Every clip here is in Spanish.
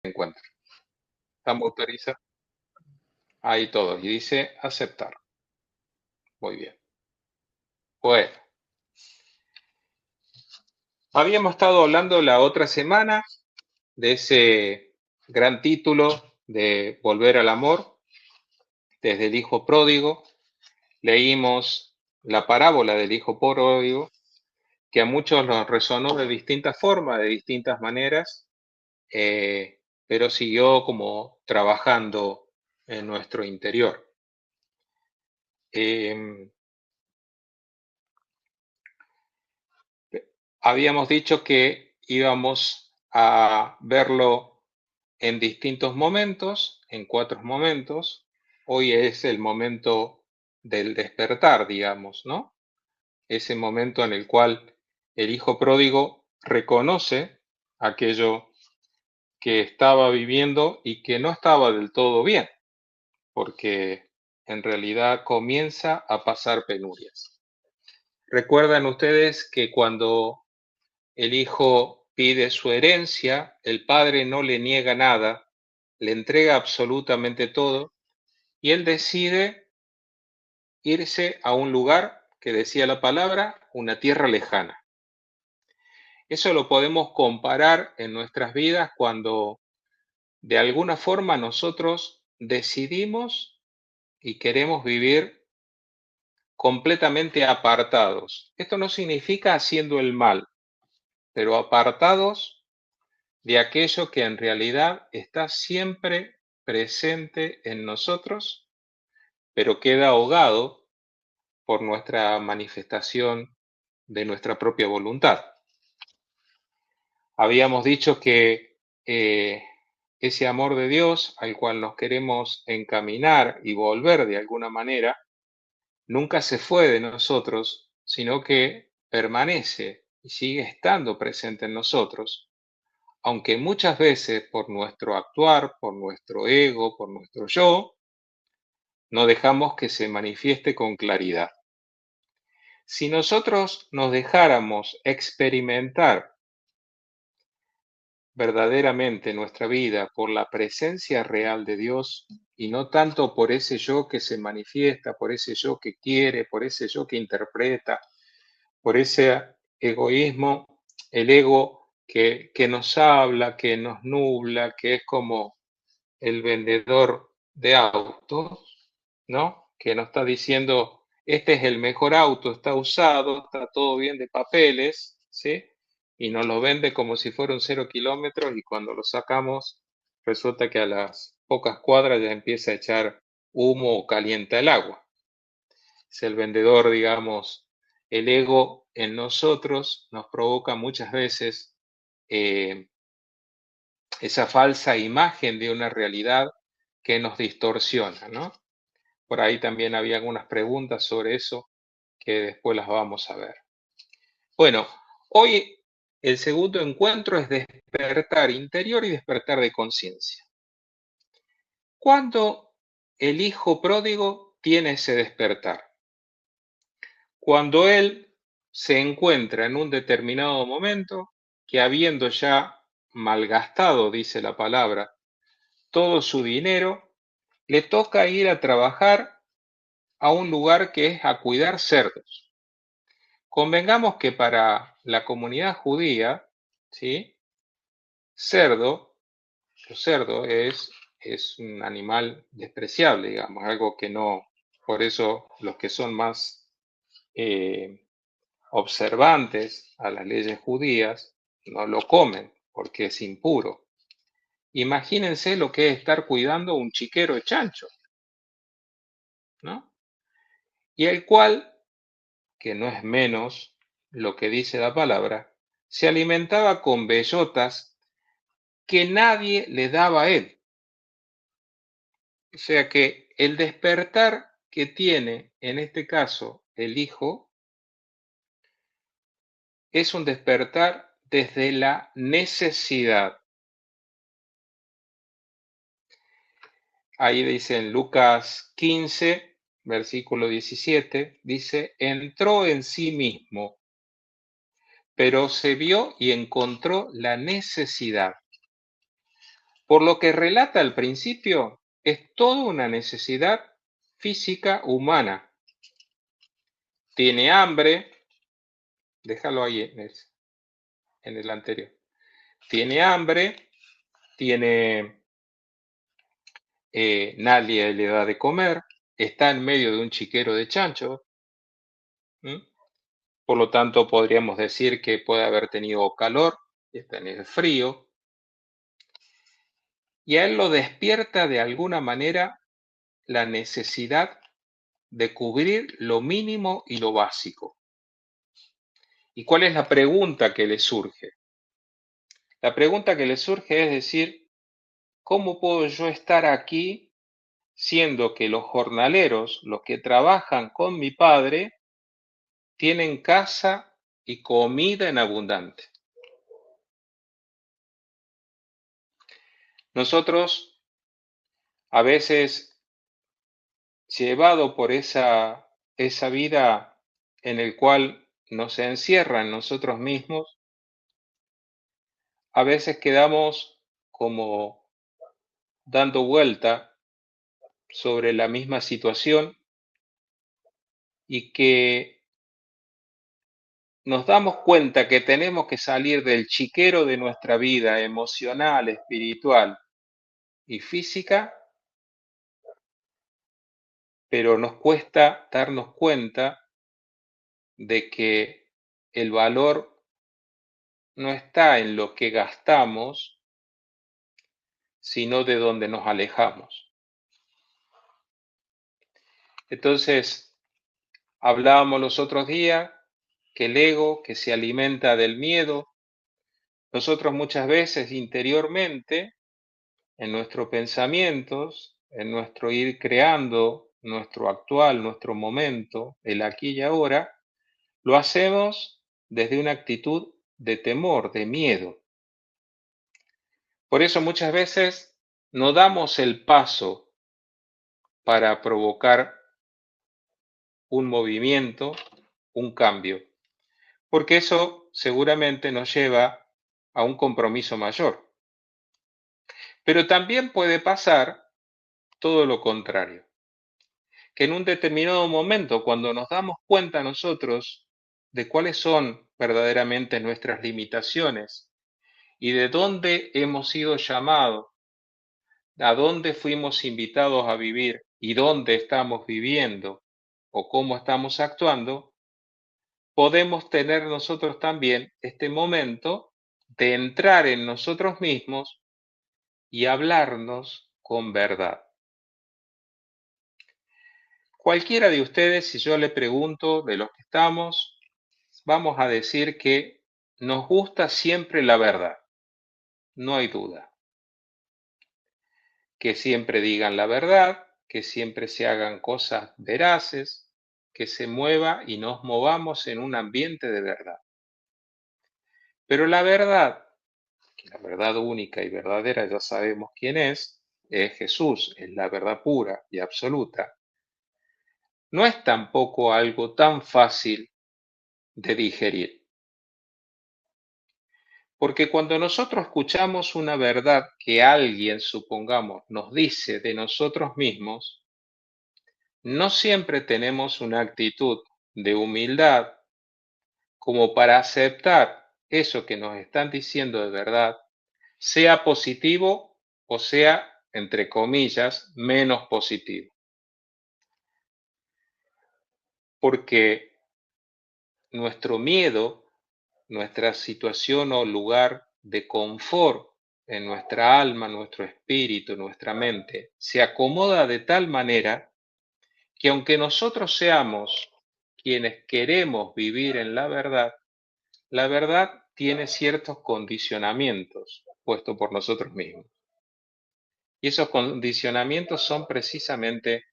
encuentra. Estamos autorizados. Ahí todos. Y dice aceptar. Muy bien. Bueno. Habíamos estado hablando la otra semana de ese gran título de Volver al Amor, desde el Hijo Pródigo. Leímos la parábola del Hijo Pródigo, que a muchos nos resonó de distintas formas, de distintas maneras, pero siguió como trabajando en nuestro interior. Habíamos dicho que íbamos a verlo en distintos momentos, en 4 momentos. Hoy es el momento del despertar, digamos, ¿no? Ese momento en el cual el hijo pródigo reconoce aquello que estaba viviendo y que no estaba del todo bien, porque en realidad comienza a pasar penurias. Recuerdan ustedes que cuando el hijo pide su herencia, el padre no le niega nada, le entrega absolutamente todo y él decide irse a un lugar que decía la palabra, una tierra lejana. Eso lo podemos comparar en nuestras vidas cuando de alguna forma nosotros decidimos y queremos vivir completamente apartados. Esto no significa haciendo el mal, pero apartados de aquello que en realidad está siempre presente en nosotros, pero queda ahogado por nuestra manifestación de nuestra propia voluntad. Habíamos dicho que ese amor de Dios al cual nos queremos encaminar y volver de alguna manera, nunca se fue de nosotros, sino que permanece y sigue estando presente en nosotros, aunque muchas veces por nuestro actuar, por nuestro ego, por nuestro yo, no dejamos que se manifieste con claridad. Si nosotros nos dejáramos experimentar verdaderamente nuestra vida por la presencia real de Dios y no tanto por ese yo que se manifiesta, por ese yo que quiere, por ese yo que interpreta, por ese egoísmo, el ego que nos habla, que nos nubla, que es como el vendedor de autos, ¿no? Que nos está diciendo, este es el mejor auto, está usado, está todo bien de papeles, ¿sí? Y nos lo vende como si fuera un 0 kilómetros y cuando lo sacamos resulta que a las pocas cuadras ya empieza a echar humo o calienta el agua. Es el vendedor, digamos, el ego en nosotros nos provoca muchas veces esa falsa imagen de una realidad que nos distorsiona, ¿no? Por ahí también había algunas preguntas sobre eso que después las vamos a ver. Bueno, hoy el segundo encuentro es despertar interior y despertar de conciencia. ¿Cuándo el hijo pródigo tiene ese despertar? Cuando él se encuentra en un determinado momento que habiendo ya malgastado, dice la palabra, todo su dinero, le toca ir a trabajar a un lugar que es a cuidar cerdos. Convengamos que para la comunidad judía, ¿sí? Cerdo es un animal despreciable, digamos, algo que no, por eso los que son más observantes a las leyes judías no lo comen porque es impuro. Imagínense lo que es estar cuidando un chiquero de chancho, ¿no? Y el cual, que no es menos lo que dice la palabra, se alimentaba con bellotas que nadie le daba a él. O sea que el despertar que tiene en este caso el hijo es un despertar desde la necesidad. Ahí dice en Lucas 15, versículo 17, dice, entró en sí mismo, pero se vio y encontró la necesidad. Por lo que relata al principio, es toda una necesidad física humana. Tiene hambre, déjalo ahí en el anterior. Tiene hambre, nadie le da de comer, está en medio de un chiquero de chancho. Por lo tanto, podríamos decir que puede haber tenido calor, está en el frío, y a él lo despierta de alguna manera la necesidad de cubrir lo mínimo y lo básico. ¿Y cuál es la pregunta que le surge? La pregunta que le surge es decir, ¿cómo puedo yo estar aquí siendo que los jornaleros, los que trabajan con mi padre, tienen casa y comida en abundante? Nosotros, a veces, llevado por esa vida en el cual nos encierra en nosotros mismos, a veces quedamos como dando vuelta sobre la misma situación y que nos damos cuenta que tenemos que salir del chiquero de nuestra vida emocional, espiritual y física, pero nos cuesta darnos cuenta de que el valor no está en lo que gastamos, sino de donde nos alejamos. Entonces, hablábamos los otros días que el ego, que se alimenta del miedo, nosotros muchas veces interiormente, en nuestros pensamientos, en nuestro ir creando nuestro actual, nuestro momento, el aquí y ahora, lo hacemos desde una actitud de temor, de miedo. Por eso muchas veces no damos el paso para provocar un movimiento, un cambio, porque eso seguramente nos lleva a un compromiso mayor. Pero también puede pasar todo lo contrario, que en un determinado momento, cuando nos damos cuenta nosotros de cuáles son verdaderamente nuestras limitaciones y de dónde hemos sido llamados, a dónde fuimos invitados a vivir y dónde estamos viviendo o cómo estamos actuando, podemos tener nosotros también este momento de entrar en nosotros mismos y hablarnos con verdad. Cualquiera de ustedes, si yo le pregunto de los que estamos, vamos a decir que nos gusta siempre la verdad, no hay duda. Que siempre digan la verdad, que siempre se hagan cosas veraces, que se mueva y nos movamos en un ambiente de verdad. Pero la verdad, que la verdad única y verdadera ya sabemos quién es Jesús, es la verdad pura y absoluta. No es tampoco algo tan fácil de digerir. Porque cuando nosotros escuchamos una verdad que alguien, supongamos, nos dice de nosotros mismos, no siempre tenemos una actitud de humildad como para aceptar eso que nos están diciendo de verdad, sea positivo o sea, entre comillas, menos positivo. Porque nuestro miedo, nuestra situación o lugar de confort en nuestra alma, nuestro espíritu, nuestra mente, se acomoda de tal manera que aunque nosotros seamos quienes queremos vivir en la verdad tiene ciertos condicionamientos puestos por nosotros mismos. Y esos condicionamientos son precisamente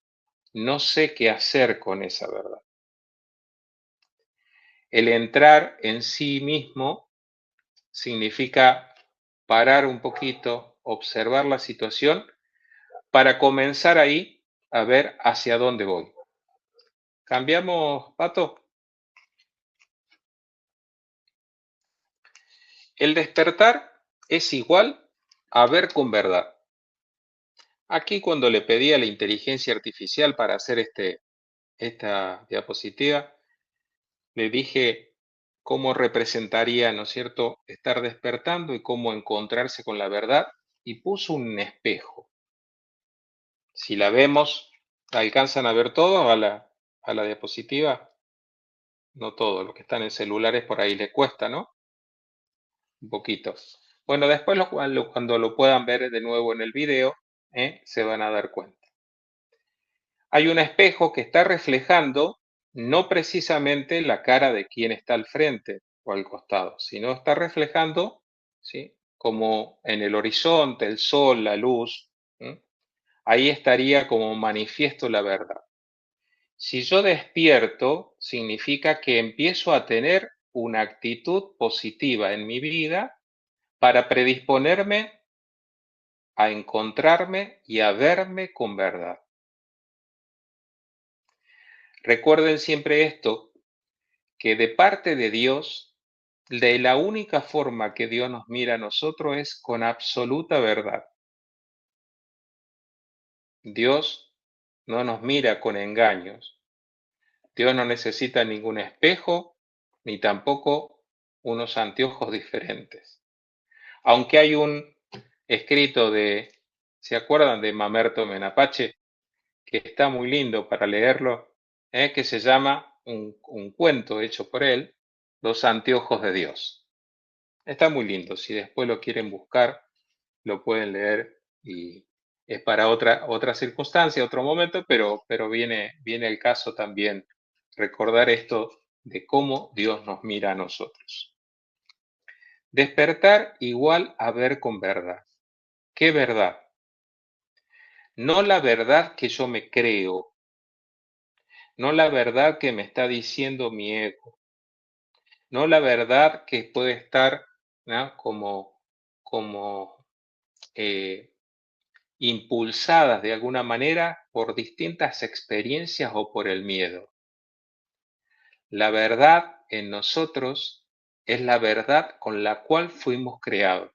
no sé qué hacer con esa verdad. El entrar en sí mismo significa parar un poquito, observar la situación para comenzar ahí a ver hacia dónde voy. ¿Cambiamos, Pato? El despertar es igual a ver con verdad. Aquí cuando le pedí a la inteligencia artificial para hacer esta diapositiva, le dije cómo representaría, ¿no es cierto?, estar despertando y cómo encontrarse con la verdad, y puso un espejo. Si la vemos, ¿alcanzan a ver todo a la diapositiva? No todo, los que están en celulares por ahí les cuesta, ¿no? Un poquito. Bueno, después cuando lo puedan ver de nuevo en el video, se van a dar cuenta. Hay un espejo que está reflejando no precisamente la cara de quien está al frente o al costado, sino está reflejando, ¿sí?, como en el horizonte, el sol, la luz. Ahí estaría como manifiesto la verdad. Si yo despierto, significa que empiezo a tener una actitud positiva en mi vida para predisponerme a encontrarme y a verme con verdad. Recuerden siempre esto, que de parte de Dios, de la única forma que Dios nos mira a nosotros es con absoluta verdad. Dios no nos mira con engaños. Dios no necesita ningún espejo, ni tampoco unos anteojos diferentes. Aunque hay un escrito ¿se acuerdan de Mamerto Menapache? Que está muy lindo para leerlo, que se llama un cuento hecho por él, Los anteojos de Dios. Está muy lindo, si después lo quieren buscar, lo pueden leer y es para otra circunstancia, otro momento, pero viene el caso también recordar esto de cómo Dios nos mira a nosotros. Despertar igual a ver con verdad. ¿Qué verdad? No la verdad que yo me creo, no la verdad que me está diciendo mi ego, no la verdad que puede estar, ¿no?, como impulsadas de alguna manera por distintas experiencias o por el miedo. La verdad en nosotros es la verdad con la cual fuimos creados.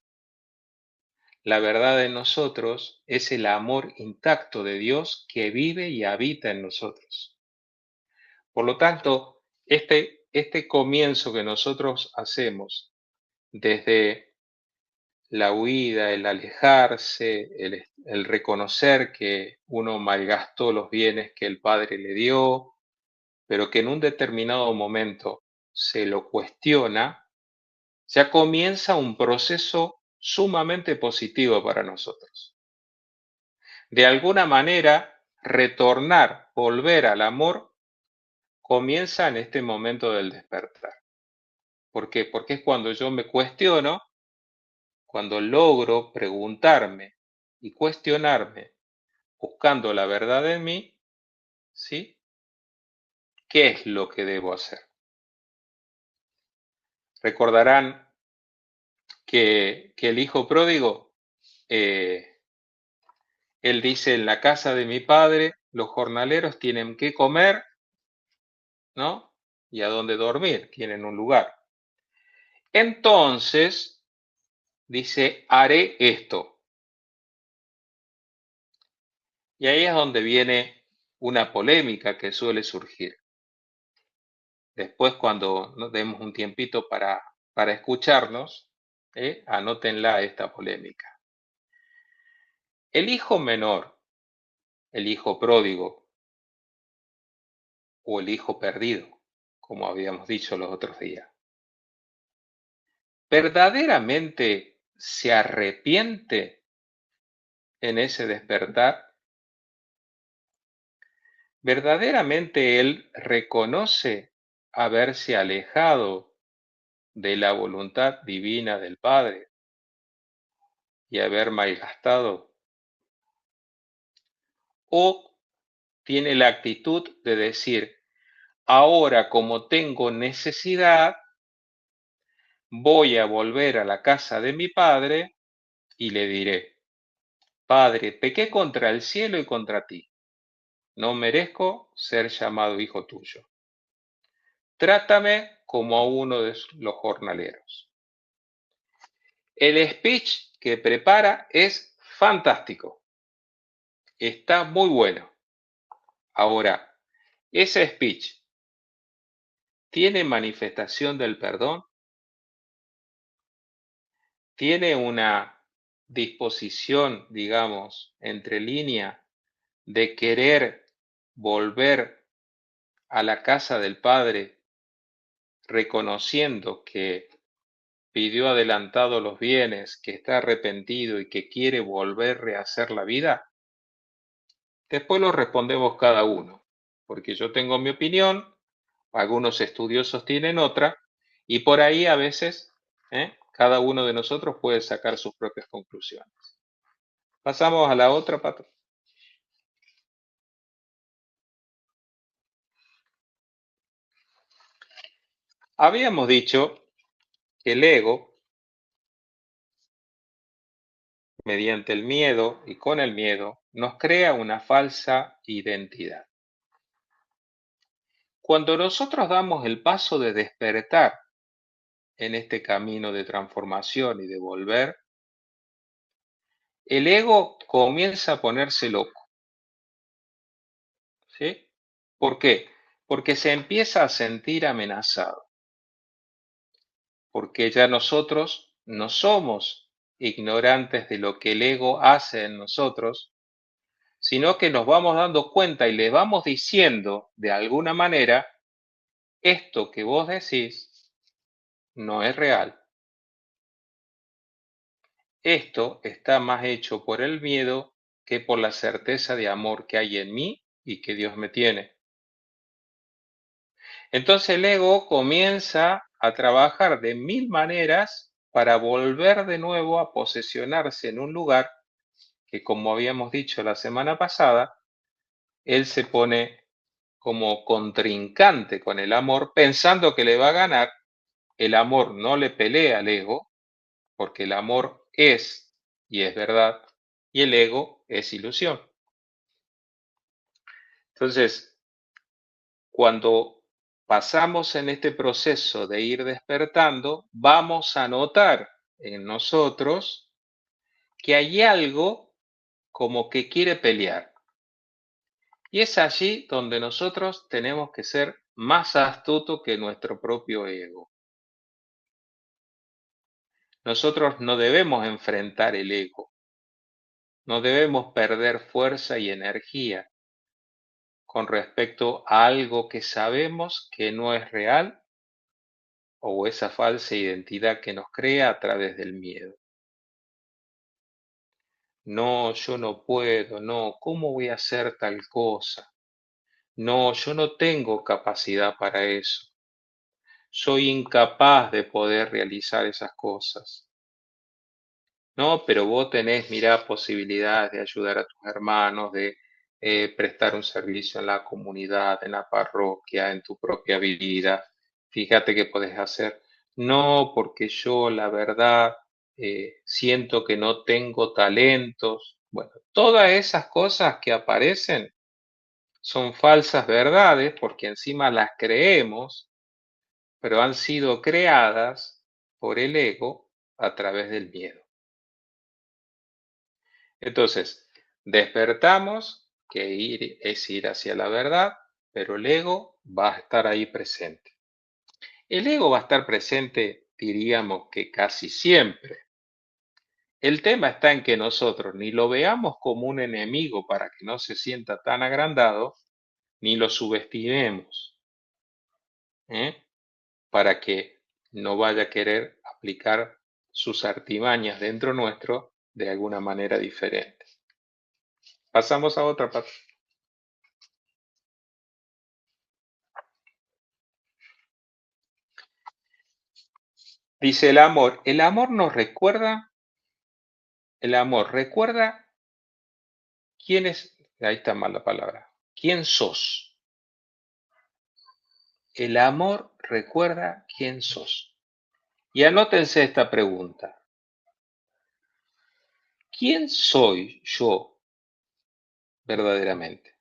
La verdad en nosotros es el amor intacto de Dios que vive y habita en nosotros. Por lo tanto, este comienzo que nosotros hacemos desde la huida, el alejarse, el reconocer que uno malgastó los bienes que el Padre le dio, pero que en un determinado momento se lo cuestiona, ya comienza un proceso sumamente positivo para nosotros. De alguna manera, retornar, volver al amor, comienza en este momento del despertar. ¿Por qué? Porque es cuando yo me cuestiono, cuando logro preguntarme y cuestionarme, buscando la verdad en mí, ¿sí?, ¿qué es lo que debo hacer? Recordarán que el hijo pródigo, él dice, en la casa de mi padre, los jornaleros tienen que comer, ¿no?, y a dónde dormir, tienen un lugar. Entonces, dice, haré esto. Y ahí es donde viene una polémica que suele surgir. Después, cuando nos demos un tiempito para escucharnos, anótenla esta polémica. El hijo menor, el hijo pródigo o el hijo perdido, como habíamos dicho los otros días, ¿verdaderamente se arrepiente en ese despertar? ¿Verdaderamente él reconoce haberse alejado de la voluntad divina del Padre y haber malgastado? ¿O tiene la actitud de decir, ahora como tengo necesidad, voy a volver a la casa de mi Padre y le diré, Padre, pequé contra el cielo y contra ti, no merezco ser llamado hijo tuyo. Trátame como a uno de los jornaleros? El speech que prepara es fantástico. está muy bueno. Ahora, ese speech tiene manifestación del perdón, tiene una disposición, digamos, entre línea de querer volver a la casa del Padre reconociendo que pidió adelantado los bienes, que está arrepentido y que quiere volver a rehacer la vida. Después lo respondemos cada uno, porque yo tengo mi opinión, algunos estudiosos tienen otra, y por ahí a veces cada uno de nosotros puede sacar sus propias conclusiones. Pasamos a la otra, Pato. Habíamos dicho que el ego, mediante el miedo y con el miedo, nos crea una falsa identidad. Cuando nosotros damos el paso de despertar en este camino de transformación y de volver, el ego comienza a ponerse loco. ¿Sí? ¿Por qué? Porque se empieza a sentir amenazado, porque ya nosotros no somos ignorantes de lo que el ego hace en nosotros, sino que nos vamos dando cuenta y le vamos diciendo de alguna manera, esto que vos decís no es real. Esto está más hecho por el miedo que por la certeza de amor que hay en mí y que Dios me tiene. Entonces el ego comienza a trabajar de mil maneras para volver de nuevo a posesionarse en un lugar que, como habíamos dicho la semana pasada, él se pone como contrincante con el amor, pensando que le va a ganar. El amor no le pelea al ego, porque el amor es y es verdad, y el ego es ilusión. Entonces, cuando pasamos en este proceso de ir despertando, vamos a notar en nosotros que hay algo como que quiere pelear. Y es allí donde nosotros tenemos que ser más astutos que nuestro propio ego. Nosotros no debemos enfrentar el ego, no debemos perder fuerza y energía con respecto a algo que sabemos que no es real o esa falsa identidad que nos crea a través del miedo. No, yo no puedo, no, ¿cómo voy a hacer tal cosa? No, yo no tengo capacidad para eso. Soy incapaz de poder realizar esas cosas. No, pero vos tenés, mirá, posibilidades de ayudar a tus hermanos, de prestar un servicio en la comunidad, en la parroquia, en tu propia vida. Fíjate qué podés hacer. No, porque yo, la verdad, siento que no tengo talentos. Bueno, todas esas cosas que aparecen son falsas verdades porque encima las creemos, pero han sido creadas por el ego a través del miedo. Entonces, despertamos, que ir es ir hacia la verdad, pero el ego va a estar ahí presente. El ego va a estar presente, diríamos que casi siempre. El tema está en que nosotros ni lo veamos como un enemigo para que no se sienta tan agrandado, ni lo subestimemos, ¿eh? Para que no vaya a querer aplicar sus artimañas dentro nuestro de alguna manera diferente. Pasamos a otra parte. Dice el amor nos recuerda, el amor recuerda quién es, ahí está mal la palabra, quién sos. El amor recuerda quién sos. Y anótense esta pregunta. ¿Quién soy yo verdaderamente?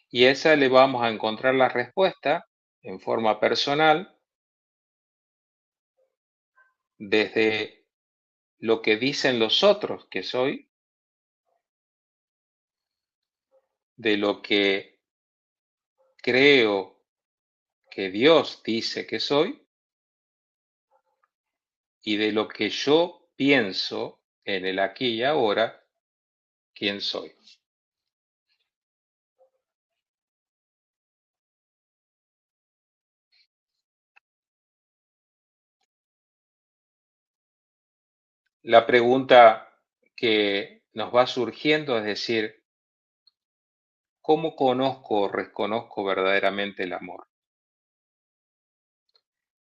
Y esa le vamos a encontrar la respuesta en forma personal desde lo que dicen los otros que soy, de lo que creo que Dios dice que soy y de lo que yo pienso en el aquí y ahora, quién soy. La pregunta que nos va surgiendo es decir, ¿cómo conozco o reconozco verdaderamente el amor?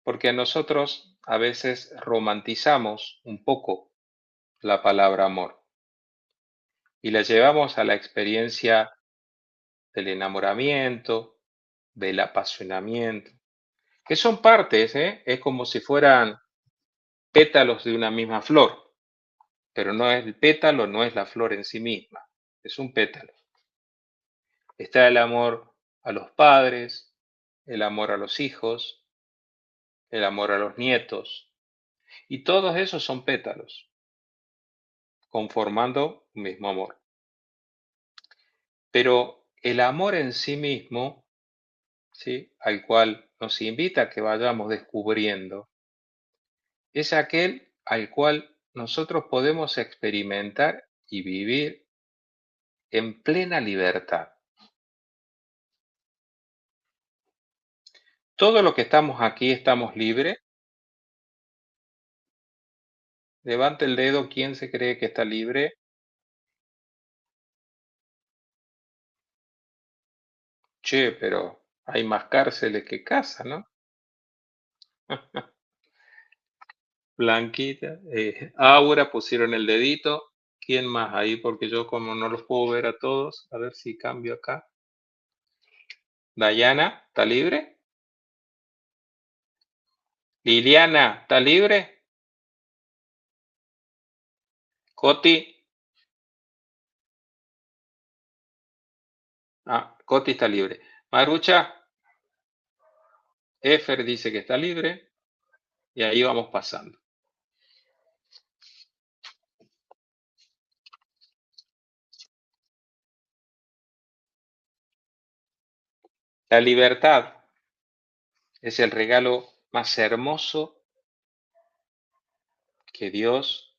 Porque nosotros a veces romantizamos un poco la palabra amor y la llevamos a la experiencia del enamoramiento, del apasionamiento, que son partes, ¿eh? Es como si fueran pétalos de una misma flor, pero no es el pétalo, no es la flor en sí misma, es un pétalo. Está el amor a los padres, el amor a los hijos, el amor a los nietos, y todos esos son pétalos, conformando un mismo amor. Pero el amor en sí mismo, ¿sí? Al cual nos invita a que vayamos descubriendo, es aquel al cual nosotros podemos experimentar y vivir en plena libertad. Todo lo que estamos aquí estamos libres. Levante el dedo, ¿quién se cree que está libre? Che, pero hay más cárceles que casas, ¿no? Blanquita, Aura, pusieron el dedito. ¿Quién más ahí? Porque yo como no los puedo ver a todos, a ver si cambio acá. Dayana, ¿está libre? Liliana, ¿está libre? Coti, Coti está libre. Marucha, Efer dice que está libre y ahí vamos pasando. La libertad es el regalo más hermoso que Dios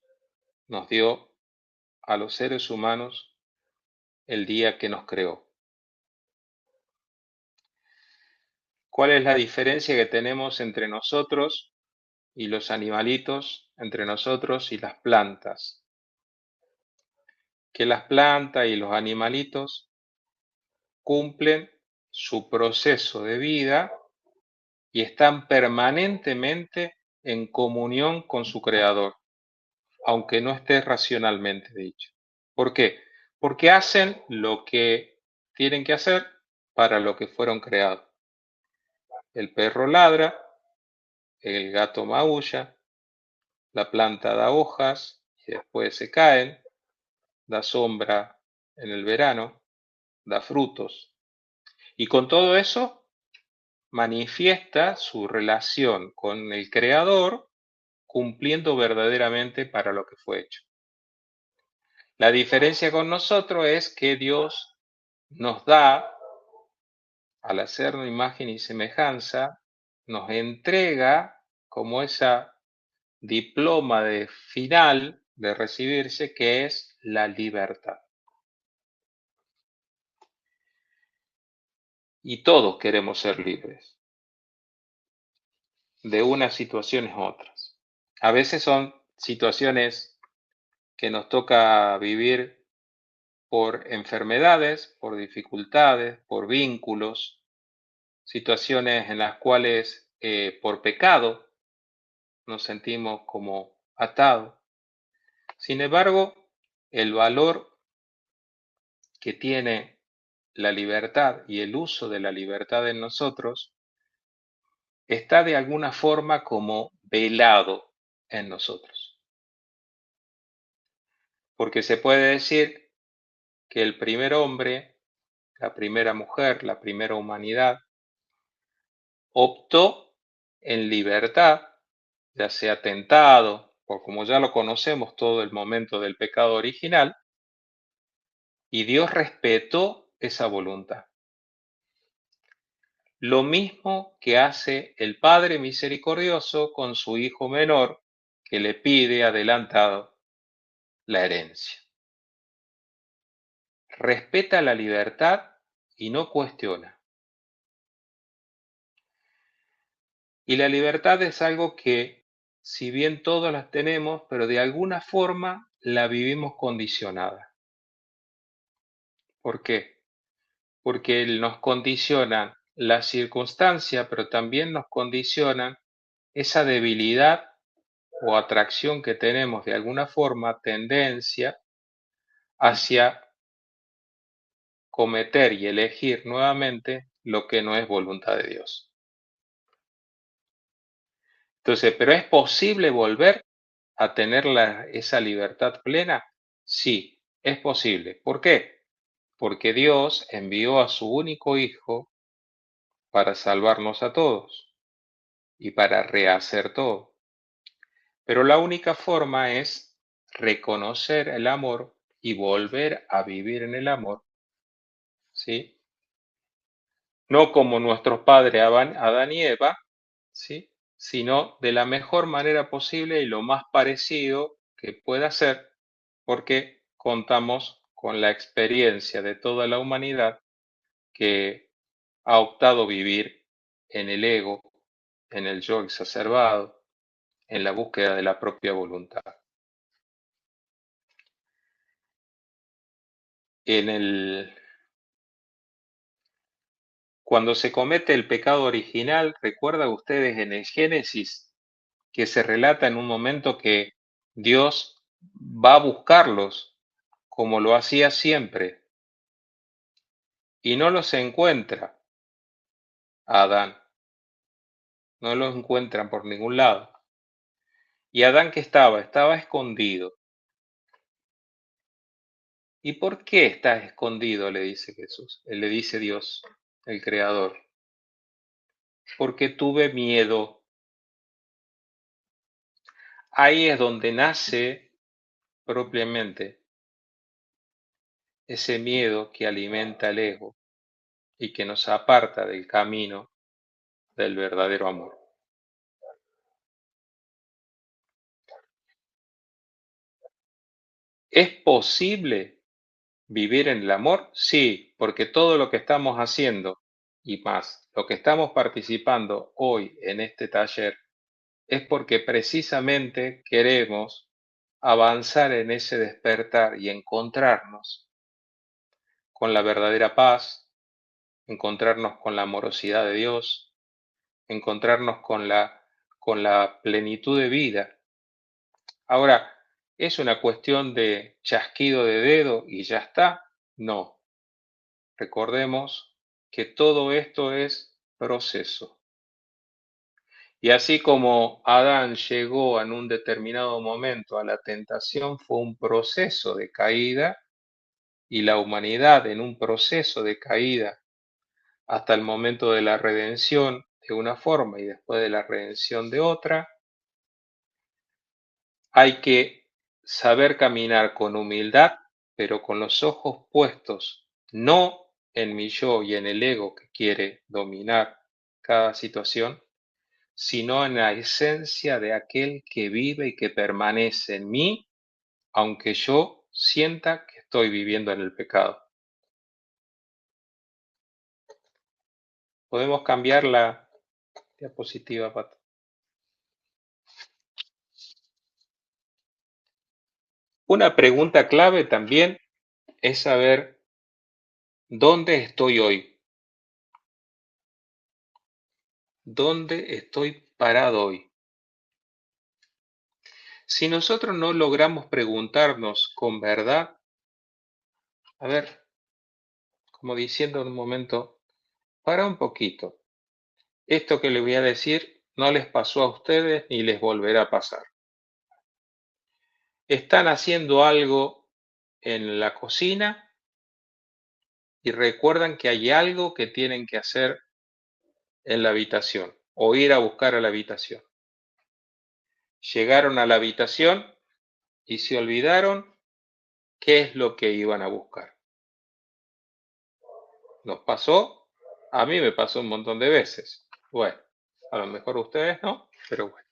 nos dio a los seres humanos el día que nos creó. ¿Cuál es la diferencia que tenemos entre nosotros y los animalitos, entre nosotros y las plantas? Que las plantas y los animalitos cumplen su proceso de vida y están permanentemente en comunión con su creador, aunque no esté racionalmente dicho. ¿Por qué? Porque hacen lo que tienen que hacer para lo que fueron creados. El perro ladra, el gato maulla, la planta da hojas y después se caen, da sombra en el verano, da frutos. Y con todo eso manifiesta su relación con el creador cumpliendo verdaderamente para lo que fue hecho. La diferencia con nosotros es que Dios nos da, al hacernos imagen y semejanza, nos entrega como esa diploma de final de recibirse, que es la libertad. Y todos queremos ser libres de unas situaciones u otras. A veces son situaciones que nos toca vivir por enfermedades, por dificultades, por vínculos, situaciones en las cuales por pecado nos sentimos como atados. Sin embargo, el valor que tiene la libertad y el uso de la libertad en nosotros está de alguna forma como velado en nosotros. Porque se puede decir que el primer hombre, la primera mujer, la primera humanidad, optó en libertad, ya sea tentado como ya lo conocemos todo el momento del pecado original, y Dios respetó esa voluntad. Lo mismo que hace el Padre misericordioso con su hijo menor, que le pide adelantado la herencia. Respeta la libertad y no cuestiona. Y la libertad es algo que, si bien todos las tenemos, pero de alguna forma la vivimos condicionada. ¿Por qué? Porque nos condicionan la circunstancia, pero también nos condicionan esa debilidad o atracción que tenemos de alguna forma, tendencia hacia cometer y elegir nuevamente lo que no es voluntad de Dios. Entonces, ¿pero es posible volver a tener esa libertad plena? Sí, es posible. ¿Por qué? Porque Dios envió a su único Hijo para salvarnos a todos y para rehacer todo. Pero la única forma es reconocer el amor y volver a vivir en el amor, ¿sí? No como nuestros padres Adán y Eva, ¿sí? Sino de la mejor manera posible y lo más parecido que pueda ser, porque contamos con la experiencia de toda la humanidad que ha optado vivir en el ego, en el yo exacerbado, en la búsqueda de la propia voluntad. Cuando se comete el pecado original, ¿recuerdan ustedes en el Génesis que se relata en un momento que Dios va a buscarlos como lo hacía siempre y no los encuentra a Adán, no los encuentran por ningún lado? ¿Y Adán qué estaba? Estaba escondido. ¿Y por qué estás escondido? Le dice Jesús, le dice Dios, el Creador. Porque tuve miedo. Ahí es donde nace propiamente ese miedo que alimenta el ego y que nos aparta del camino del verdadero amor. ¿Es posible vivir en el amor? Sí, porque todo lo que estamos haciendo y más, lo que estamos participando hoy en este taller es porque precisamente queremos avanzar en ese despertar y encontrarnos con la verdadera paz, encontrarnos con la amorosidad de Dios, encontrarnos con la plenitud de vida. Ahora, ¿es una cuestión de chasquido de dedo y ya está? No. Recordemos que todo esto es proceso. Y así como Adán llegó en un determinado momento a la tentación, fue un proceso de caída, y la humanidad en un proceso de caída hasta el momento de la redención de una forma y después de la redención de otra, hay que saber caminar con humildad, pero con los ojos puestos no en mi yo y en el ego que quiere dominar cada situación, sino en la esencia de aquel que vive y que permanece en mí, aunque yo sienta que estoy viviendo en el pecado. Podemos cambiar la diapositiva, Pato. Una pregunta clave también es saber dónde estoy hoy, dónde estoy parado hoy. Si nosotros no logramos preguntarnos con verdad, a ver, como diciendo en un momento, para un poquito, esto que les voy a decir no les pasó a ustedes ni les volverá a pasar. Están haciendo algo en la cocina y recuerdan que hay algo que tienen que hacer en la habitación o ir a buscar a la habitación. llegaron a la habitación y se olvidaron qué es lo que iban a buscar. ¿Nos pasó? A mí me pasó un montón de veces. Bueno, a lo mejor ustedes no, pero bueno,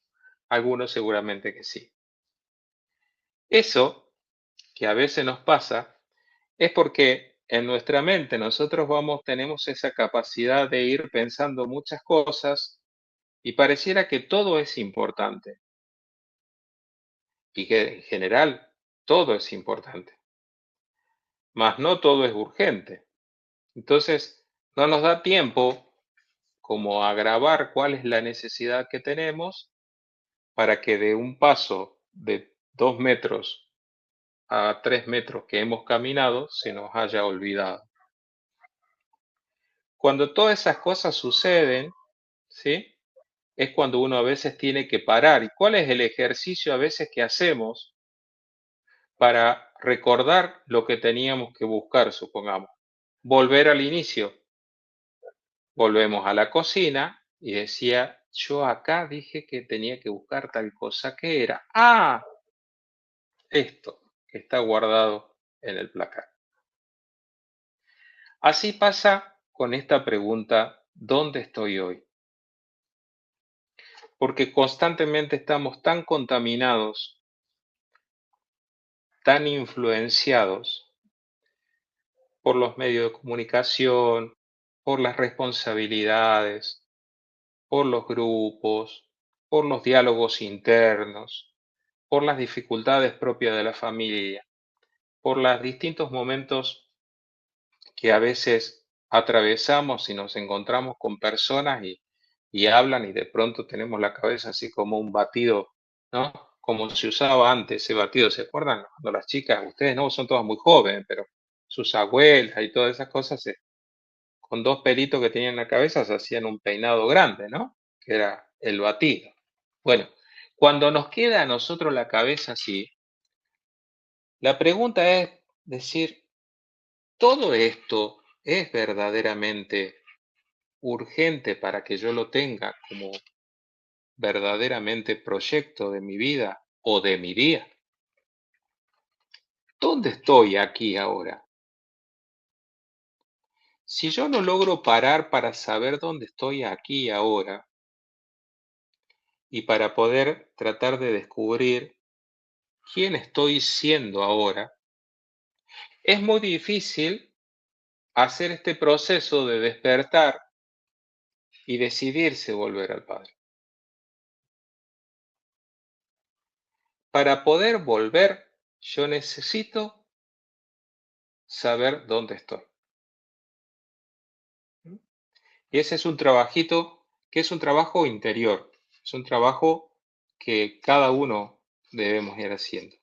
algunos seguramente que sí. Eso que a veces nos pasa es porque en nuestra mente nosotros tenemos esa capacidad de ir pensando muchas cosas y pareciera que todo es importante y que en general todo es importante, mas no todo es urgente. Entonces, no nos da tiempo como a grabar cuál es la necesidad que tenemos para que de un paso de 2 metros a 3 metros que hemos caminado se nos haya olvidado. Cuando todas esas cosas suceden, ¿sí? Es cuando uno a veces tiene que parar. ¿Y cuál es el ejercicio a veces que hacemos para recordar lo que teníamos que buscar, supongamos? Volver al inicio. Volvemos a la cocina y decía, yo acá dije que tenía que buscar tal cosa que era. Ah, esto que está guardado en el placar. Así pasa con esta pregunta, ¿dónde estoy hoy? Porque constantemente estamos tan contaminados, tan influenciados por los medios de comunicación, por las responsabilidades, por los grupos, por los diálogos internos, por las dificultades propias de la familia, por los distintos momentos que a veces atravesamos y nos encontramos con personas y hablan y de pronto tenemos la cabeza así como un batido, ¿no? Como se usaba antes ese batido, ¿se acuerdan? Cuando las chicas, ustedes no, son todas muy jóvenes, pero sus abuelas y todas esas cosas, con 2 pelitos que tenían en la cabeza se hacían un peinado grande, ¿no? Que era el batido. Bueno, cuando nos queda a nosotros la cabeza así, la pregunta es decir, ¿todo esto es verdaderamente urgente para que yo lo tenga como verdaderamente proyecto de mi vida o de mi día? ¿Dónde estoy aquí ahora? Si yo no logro parar para saber dónde estoy aquí ahora y para poder tratar de descubrir quién estoy siendo ahora, es muy difícil hacer este proceso de despertar y decidirse volver al Padre. Para poder volver, yo necesito saber dónde estoy. Y ese es un trabajito que es un trabajo interior, es un trabajo que cada uno debemos ir haciendo.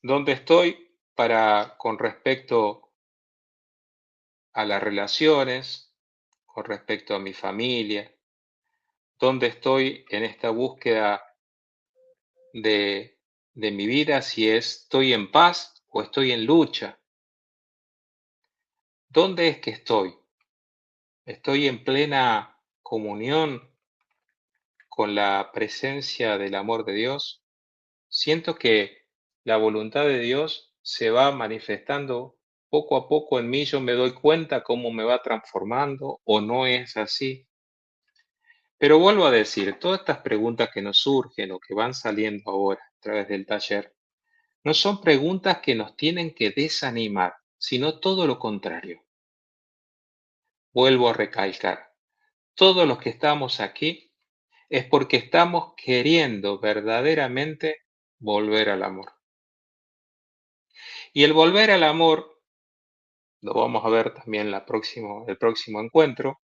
¿Dónde estoy con respecto a las relaciones, con respecto a mi familia? ¿Dónde estoy en esta búsqueda de mi vida, si estoy en paz o estoy en lucha? ¿Dónde es que estoy? ¿Estoy en plena comunión con la presencia del amor de Dios? Siento que la voluntad de Dios se va manifestando poco a poco en mí, yo me doy cuenta cómo me va transformando o no es así. Pero vuelvo a decir, todas estas preguntas que nos surgen o que van saliendo ahora a través del taller, no son preguntas que nos tienen que desanimar, sino todo lo contrario. Vuelvo a recalcar, todos los que estamos aquí es porque estamos queriendo verdaderamente volver al amor. Y el volver al amor, lo vamos a ver también el próximo encuentro,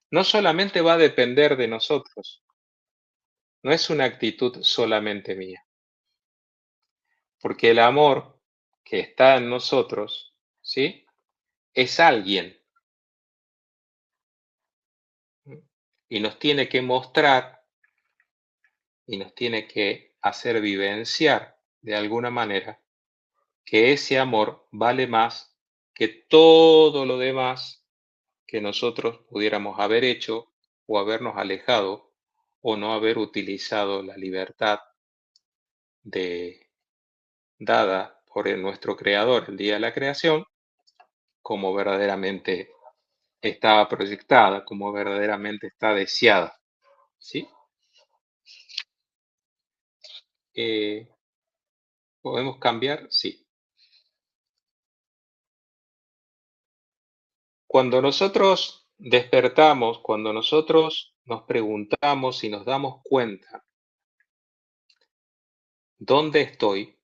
no solamente va a depender de nosotros, no es una actitud solamente mía, porque el amor que está en nosotros, ¿sí? Es alguien y nos tiene que mostrar y nos tiene que hacer vivenciar de alguna manera que ese amor vale más que todo lo demás que nosotros pudiéramos haber hecho o habernos alejado o no haber utilizado la libertad dada por nuestro creador el día de la creación, como verdaderamente estaba proyectada, como verdaderamente está deseada. ¿Sí? ¿Podemos cambiar? Sí. Cuando nosotros despertamos, cuando nosotros nos preguntamos y nos damos cuenta, ¿dónde estoy?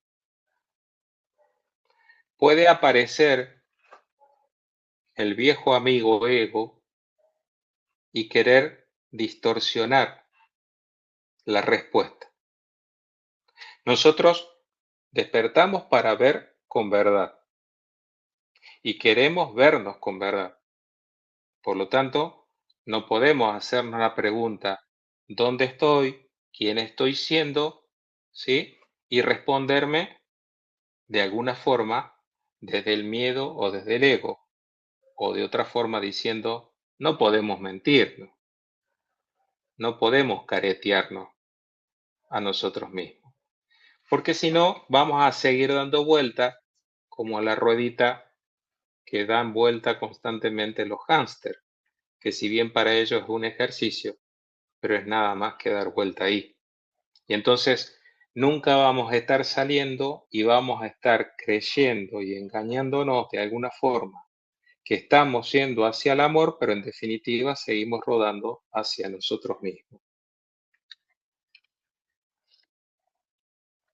Puede aparecer el viejo amigo ego y querer distorsionar la respuesta. Nosotros despertamos para ver con verdad y queremos vernos con verdad. Por lo tanto, no podemos hacernos la pregunta, ¿dónde estoy? ¿Quién estoy siendo? ¿Sí? Y responderme de alguna forma desde el miedo o desde el ego, o de otra forma diciendo, no podemos mentirnos, no podemos caretearnos a nosotros mismos, porque si no, vamos a seguir dando vuelta como a la ruedita que dan vuelta constantemente los hámsters, que si bien para ellos es un ejercicio, pero es nada más que dar vuelta ahí. Y entonces nunca vamos a estar saliendo y vamos a estar creyendo y engañándonos de alguna forma que estamos yendo hacia el amor, pero en definitiva seguimos rodando hacia nosotros mismos.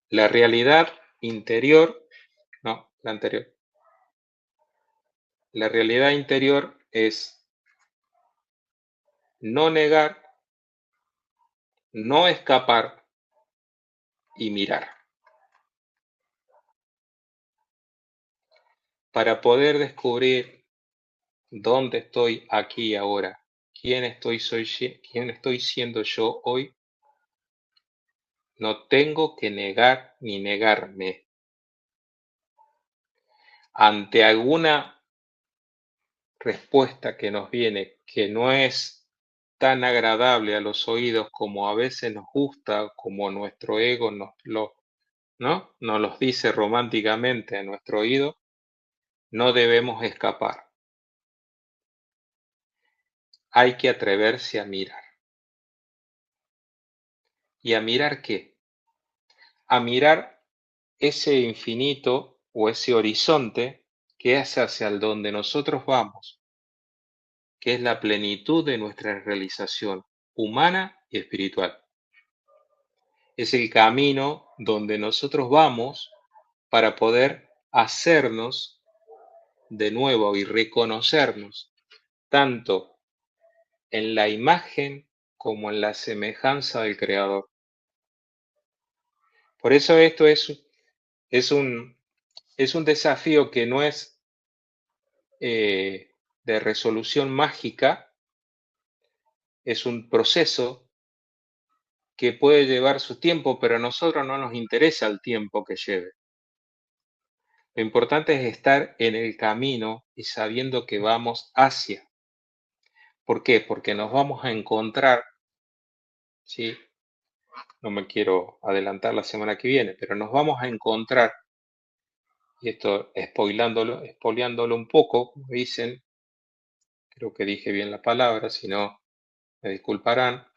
La realidad interior, no, la anterior. La realidad interior es no negar, no escapar y mirar. Para poder descubrir dónde estoy aquí y ahora, quién estoy siendo yo hoy, no tengo que negar ni negarme. Ante alguna respuesta que nos viene que no es tan agradable a los oídos como a veces nos gusta, como nuestro ego ¿no? Nos los dice románticamente a nuestro oído, no debemos escapar. Hay que atreverse a mirar. ¿Y a mirar qué? A mirar ese infinito o ese horizonte que es hacia el donde nosotros vamos, que es la plenitud de nuestra realización humana y espiritual. Es el camino donde nosotros vamos para poder hacernos de nuevo y reconocernos tanto en la imagen como en la semejanza del Creador. Por eso esto es un desafío que no es de resolución mágica, es un proceso que puede llevar su tiempo, pero a nosotros no nos interesa el tiempo que lleve. Lo importante es estar en el camino y sabiendo que vamos hacia. ¿Por qué? Porque nos vamos a encontrar, ¿sí? No me quiero adelantar la semana que viene, pero nos vamos a encontrar, y esto spoileándolo un poco, como dicen, creo que dije bien la palabra, si no, me disculparán,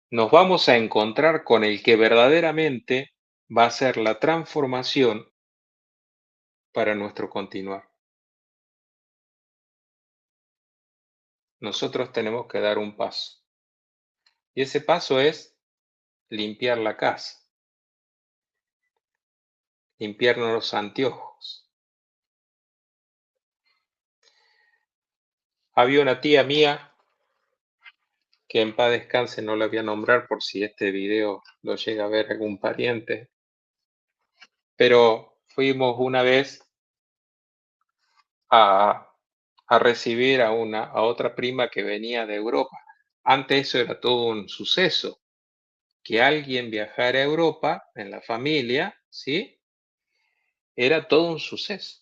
nos vamos a encontrar con el que verdaderamente va a ser la transformación para nuestro continuar. Nosotros tenemos que dar un paso. Y ese paso es limpiar la casa, limpiarnos los anteojos. Había una tía mía, que en paz descanse, no la voy a nombrar por si este video lo llega a ver algún pariente, pero fuimos una vez a, recibir a otra prima que venía de Europa. Antes eso era todo un suceso, que alguien viajara a Europa en la familia, ¿sí? Era todo un suceso.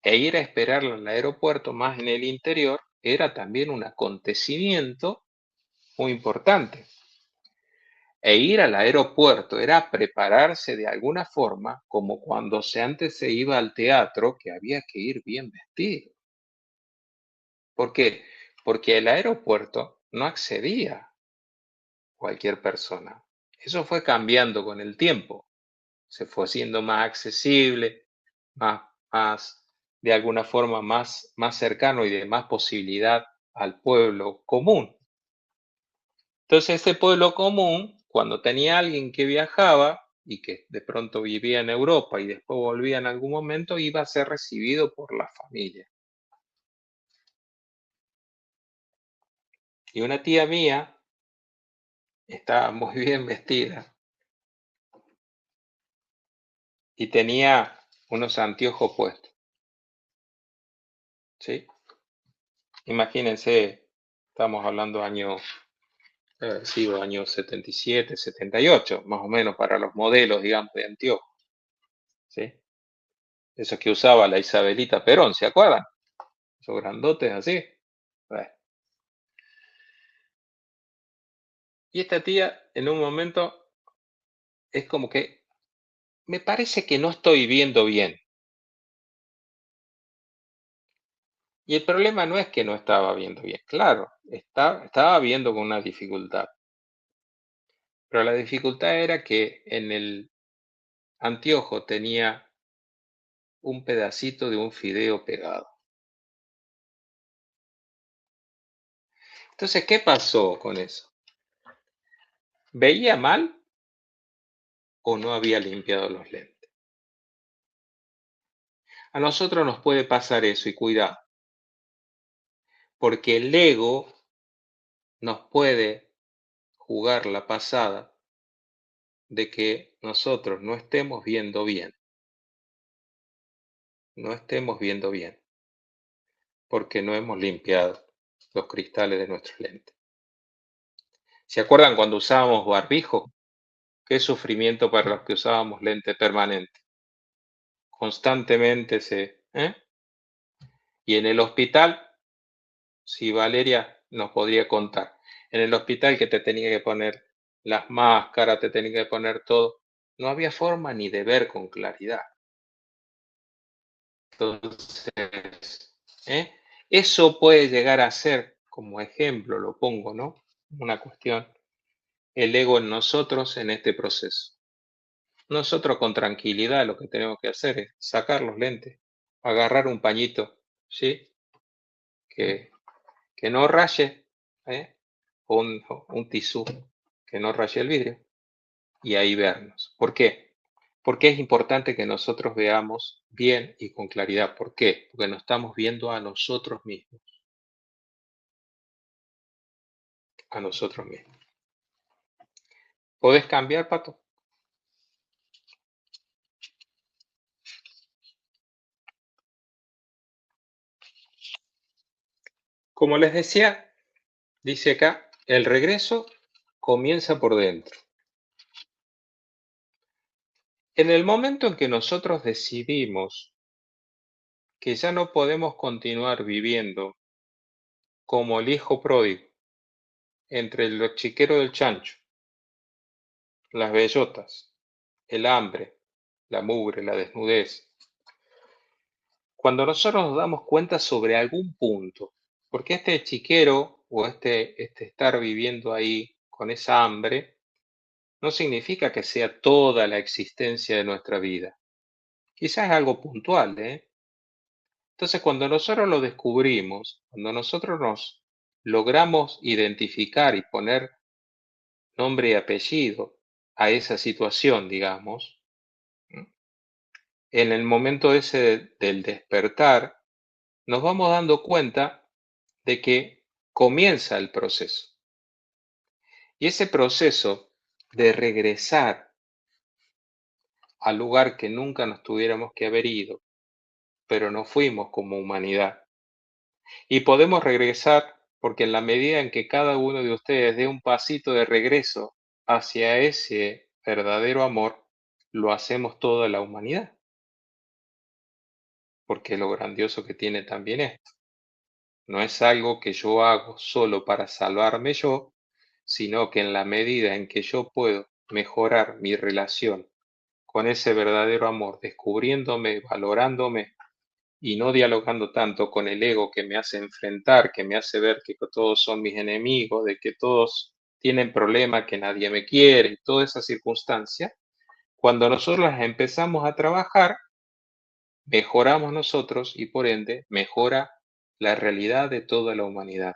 E ir a esperarla en el aeropuerto, más en el interior, era también un acontecimiento muy importante. E ir al aeropuerto era prepararse de alguna forma, como cuando antes se iba al teatro, que había que ir bien vestido. ¿Por qué? Porque el aeropuerto no accedía a cualquier persona. Eso fue cambiando con el tiempo. Se fue haciendo más accesible, más de alguna forma más cercano y de más posibilidad al pueblo común. Entonces, ese pueblo común, cuando tenía alguien que viajaba y que de pronto vivía en Europa y después volvía en algún momento, iba a ser recibido por la familia. Y una tía mía estaba muy bien vestida y tenía unos anteojos puestos, ¿sí? Imagínense, estamos hablando años 77, 78, más o menos para los modelos, digamos, de anteojos, ¿sí? Esos que usaba la Isabelita Perón, ¿se acuerdan? Esos grandotes así. Bueno. Y esta tía en un momento es como que me parece que no estoy viendo bien. Y el problema no es que no estaba viendo bien, claro, estaba viendo con una dificultad, pero la dificultad era que en el anteojo tenía un pedacito de un fideo pegado. Entonces, ¿qué pasó con eso? ¿Veía mal o no había limpiado los lentes? A nosotros nos puede pasar eso y cuidado, porque el ego nos puede jugar la pasada de que nosotros no estemos viendo bien, porque no hemos limpiado los cristales de nuestros lentes. ¿Se acuerdan cuando usábamos barbijo? Qué sufrimiento para los que usábamos lente permanente. Constantemente ¿eh? Y en el hospital, si Valeria nos podría contar, en el hospital que te tenía que poner las máscaras, te tenía que poner todo, no había forma ni de ver con claridad. Entonces, ¿eh? Eso puede llegar a ser, como ejemplo lo pongo, ¿no? Una cuestión, el ego en nosotros en este proceso. Nosotros con tranquilidad lo que tenemos que hacer es sacar los lentes, agarrar un pañito, ¿sí? Que, que no raye, ¿eh? O un tisú que no raye el vidrio y ahí vernos. ¿Por qué? Porque es importante que nosotros veamos bien y con claridad. ¿Por qué? Porque nos estamos viendo a nosotros mismos, a nosotros mismos. ¿Podés cambiar, Pato? Como les decía, dice acá, el regreso comienza por dentro. En el momento en que nosotros decidimos que ya no podemos continuar viviendo como el hijo pródigo, entre el chiquero del chancho, las bellotas, el hambre, la mugre, la desnudez, cuando nosotros nos damos cuenta sobre algún punto, porque este chiquero o este estar viviendo ahí con esa hambre, no significa que sea toda la existencia de nuestra vida. Quizás es algo puntual, ¿eh? Entonces, cuando nosotros lo descubrimos, cuando nosotros nos logramos identificar y poner nombre y apellido a esa situación, digamos, en el momento ese del despertar, nos vamos dando cuenta de que comienza el proceso. Y ese proceso de regresar al lugar que nunca nos tuviéramos que haber ido, pero no fuimos como humanidad. Y podemos regresar porque en la medida en que cada uno de ustedes dé un pasito de regreso hacia ese verdadero amor, lo hacemos toda la humanidad. Porque lo grandioso que tiene también esto. No es algo que yo hago solo para salvarme yo, sino que en la medida en que yo puedo mejorar mi relación con ese verdadero amor, descubriéndome, valorándome y no dialogando tanto con el ego que me hace enfrentar, que me hace ver que todos son mis enemigos, de que todos tienen problemas, que nadie me quiere, toda esa circunstancia, cuando nosotros las empezamos a trabajar, mejoramos nosotros y por ende mejora la realidad de toda la humanidad.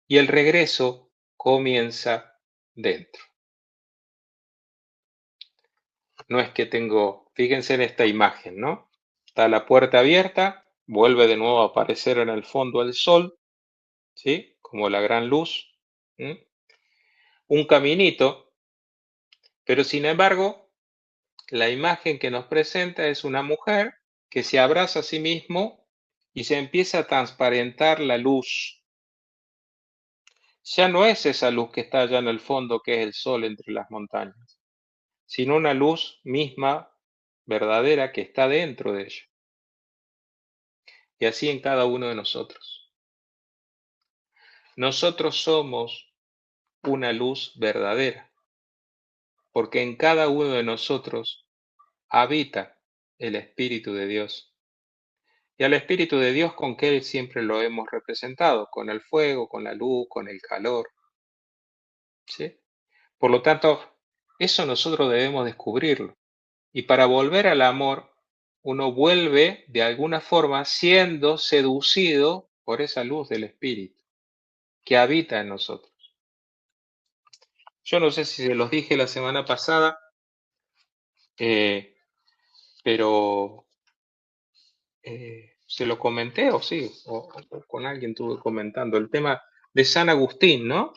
Y el regreso comienza dentro. No es que fíjense en esta imagen, ¿no? Está la puerta abierta, vuelve de nuevo a aparecer en el fondo el sol, ¿sí? Como la gran luz. Un caminito, pero sin embargo, la imagen que nos presenta es una mujer que se abraza a sí mismo y se empieza a transparentar la luz. Ya no es esa luz que está allá en el fondo, que es el sol entre las montañas, sino una luz misma, verdadera, que está dentro de ella. Y así en cada uno de nosotros. Nosotros somos una luz verdadera, porque en cada uno de nosotros habita el Espíritu de Dios. Y al Espíritu de Dios, ¿con qué siempre lo hemos representado? Con el fuego, con la luz, con el calor. ¿Sí? Por lo tanto, eso nosotros debemos descubrirlo. Y para volver al amor, uno vuelve de alguna forma siendo seducido por esa luz del Espíritu que habita en nosotros. Yo no sé si se los dije la semana pasada, pero se lo comenté o sí, o con alguien estuve comentando el tema de San Agustín, ¿no?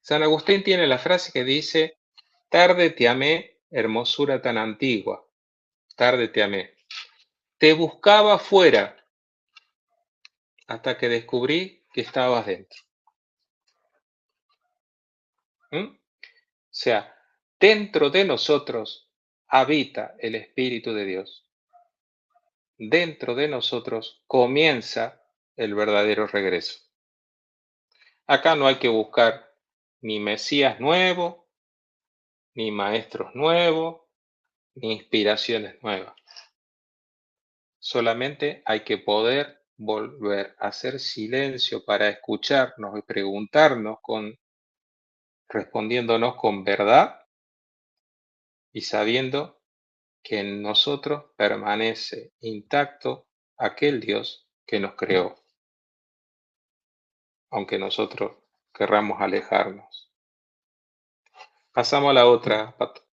San Agustín tiene la frase que dice, tarde te amé, hermosura tan antigua, tarde te amé. Te buscaba fuera hasta que descubrí que estabas dentro. O sea, dentro de nosotros habita el Espíritu de Dios. Dentro de nosotros comienza el verdadero regreso. Acá no hay que buscar ni Mesías nuevo, ni maestros nuevos, ni inspiraciones nuevas. Solamente hay que poder volver a hacer silencio para escucharnos y preguntarnos respondiéndonos con verdad y sabiendo que en nosotros permanece intacto aquel Dios que nos creó, aunque nosotros querramos alejarnos. Pasamos a la otra, Pato.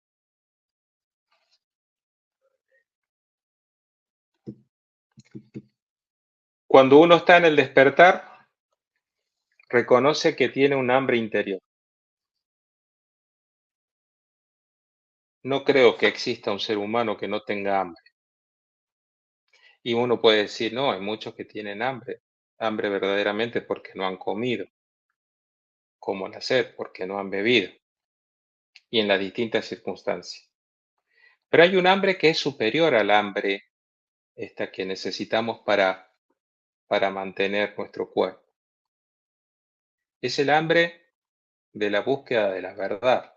Cuando uno está en el despertar, reconoce que tiene un hambre interior. No creo que exista un ser humano que no tenga hambre. Y uno puede decir, no, hay muchos que tienen hambre verdaderamente porque no han comido, como la sed porque no han bebido, y en las distintas circunstancias. Pero hay un hambre que es superior al hambre esta que necesitamos para mantener nuestro cuerpo. Es el hambre de la búsqueda de la verdad.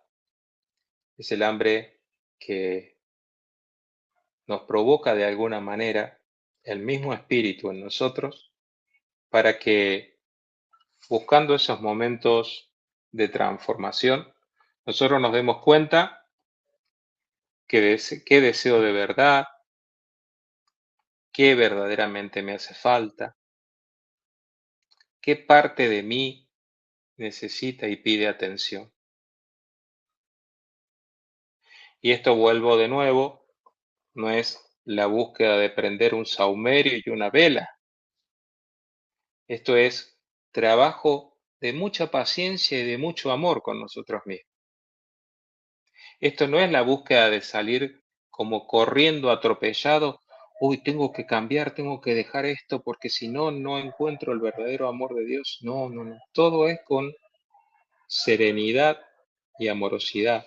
Es el hambre que nos provoca de alguna manera el mismo espíritu en nosotros para que, buscando esos momentos de transformación, nosotros nos demos cuenta qué deseo de verdad, qué verdaderamente me hace falta, qué parte de mí necesita y pide atención. Y esto vuelvo de nuevo, no es la búsqueda de prender un saumerio y una vela. Esto es trabajo de mucha paciencia y de mucho amor con nosotros mismos. Esto no es la búsqueda de salir como corriendo atropellado. Uy, tengo que cambiar, tengo que dejar esto porque si no, no encuentro el verdadero amor de Dios. No, no, no. Todo es con serenidad y amorosidad.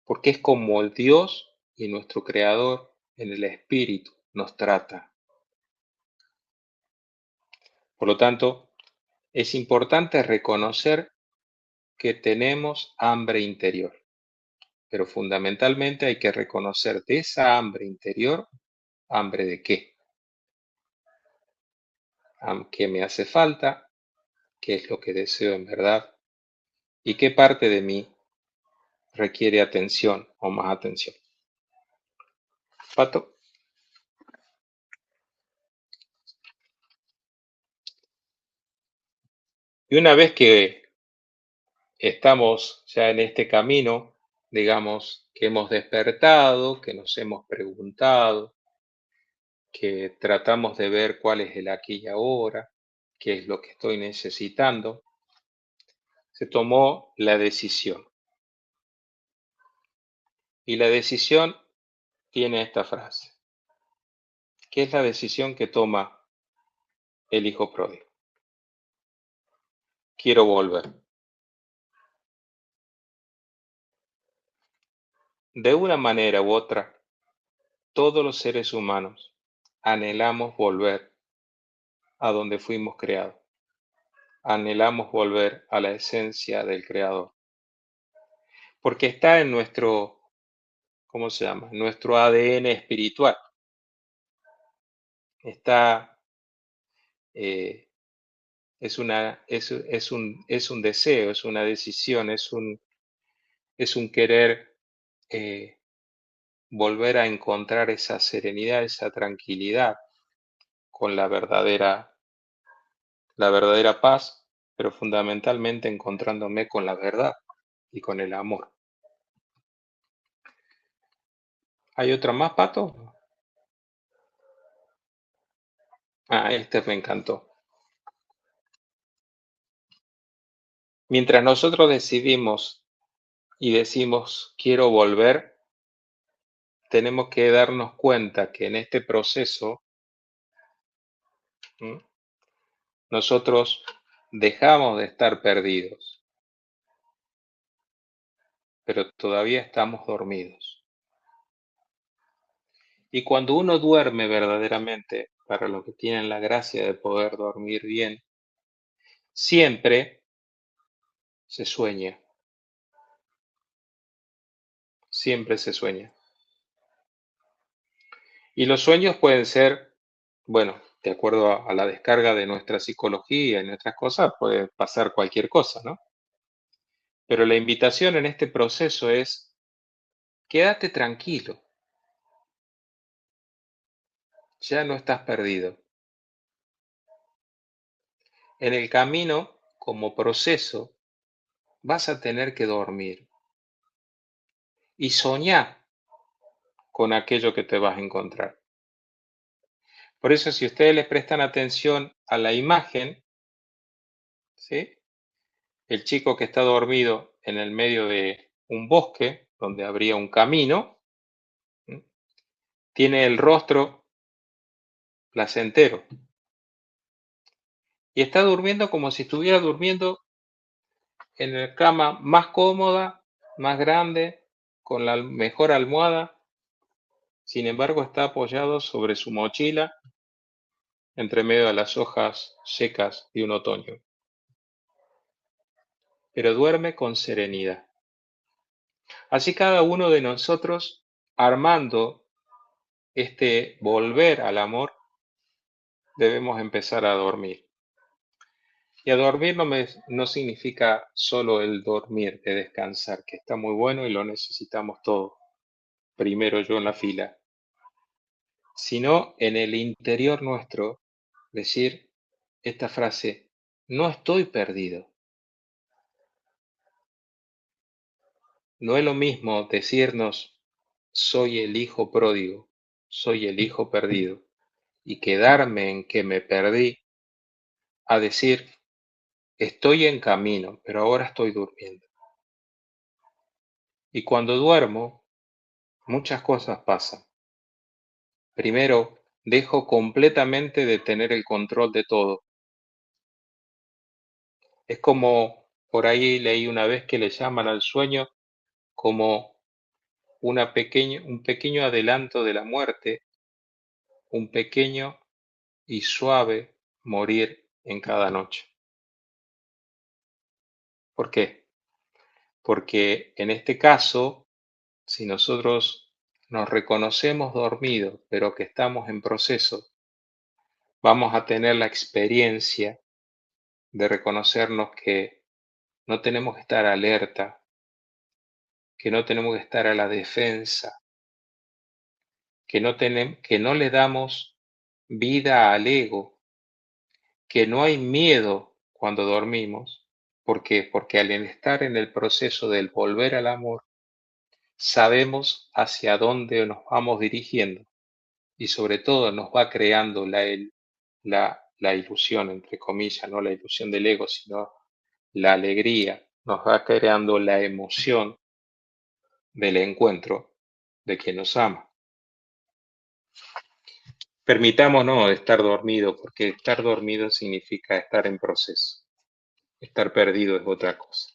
Porque es como el Dios y nuestro Creador en el Espíritu nos trata. Por lo tanto, es importante reconocer que tenemos hambre interior, pero fundamentalmente hay que reconocer de esa hambre interior, hambre de qué, qué me hace falta, qué es lo que deseo en verdad y qué parte de mí requiere atención o más atención. Pato. Y una vez que estamos ya en este camino, digamos, que hemos despertado, que nos hemos preguntado, que tratamos de ver cuál es el aquí y ahora, qué es lo que estoy necesitando, se tomó la decisión. Y la decisión tiene esta frase. ¿Qué es la decisión que toma el hijo pródigo? Quiero volver. De una manera u otra, todos los seres humanos anhelamos volver a donde fuimos creados. Anhelamos volver a la esencia del Creador. Porque está en nuestro, ¿cómo se llama? Nuestro ADN espiritual. Está, eh, es un deseo, es una decisión, es un querer volver a encontrar esa serenidad, esa tranquilidad con la verdadera paz, pero fundamentalmente encontrándome con la verdad y con el amor. ¿Hay otra más, Pato? Ah, este me encantó. Mientras nosotros decidimos y decimos quiero volver, tenemos que darnos cuenta que en este proceso ¿m? Nosotros dejamos de estar perdidos, pero todavía estamos dormidos. Y cuando uno duerme verdaderamente, para los que tienen la gracia de poder dormir bien, siempre se sueña, siempre se sueña. Y los sueños pueden ser, bueno, de acuerdo a la descarga de nuestra psicología y nuestras cosas, puede pasar cualquier cosa, ¿no? Pero la invitación en este proceso es, quédate tranquilo, ya no estás perdido. En el camino, como proceso, vas a tener que dormir y soñar con aquello que te vas a encontrar. Por eso, si ustedes les prestan atención a la imagen, ¿sí? El chico que está dormido en el medio de un bosque donde habría un camino, ¿sí? Tiene el rostro placentero y está durmiendo como si estuviera durmiendo en la cama más cómoda, más grande, con la mejor almohada. Sin embargo, está apoyado sobre su mochila entre medio de las hojas secas de un otoño. Pero duerme con serenidad. Así cada uno de nosotros, armando este volver al amor, debemos empezar a dormir. Y a dormir no significa solo el dormir, de descansar, que está muy bueno y lo necesitamos todos. Primero yo en la fila. Sino en el interior nuestro, decir esta frase, no estoy perdido. No es lo mismo decirnos, soy el hijo pródigo, soy el hijo perdido, y quedarme en que me perdí, a decir, estoy en camino, pero ahora estoy durmiendo. Y cuando duermo, muchas cosas pasan. Primero, dejo completamente de tener el control de todo. Es como, por ahí leí una vez que le llaman al sueño como un pequeño adelanto de la muerte, un pequeño y suave morir en cada noche. ¿Por qué? Porque en este caso, si nosotros nos reconocemos dormidos, pero que estamos en proceso, vamos a tener la experiencia de reconocernos que no tenemos que estar alerta, que no tenemos que estar a la defensa, que no le damos vida al ego, que no hay miedo cuando dormimos. ¿Por qué? Porque al estar en el proceso del volver al amor, sabemos hacia dónde nos vamos dirigiendo y sobre todo nos va creando la ilusión, entre comillas, no la ilusión del ego, sino la alegría, nos va creando la emoción del encuentro de quien nos ama. Permitámonos estar dormido, porque estar dormido significa estar en proceso. Estar perdido es otra cosa.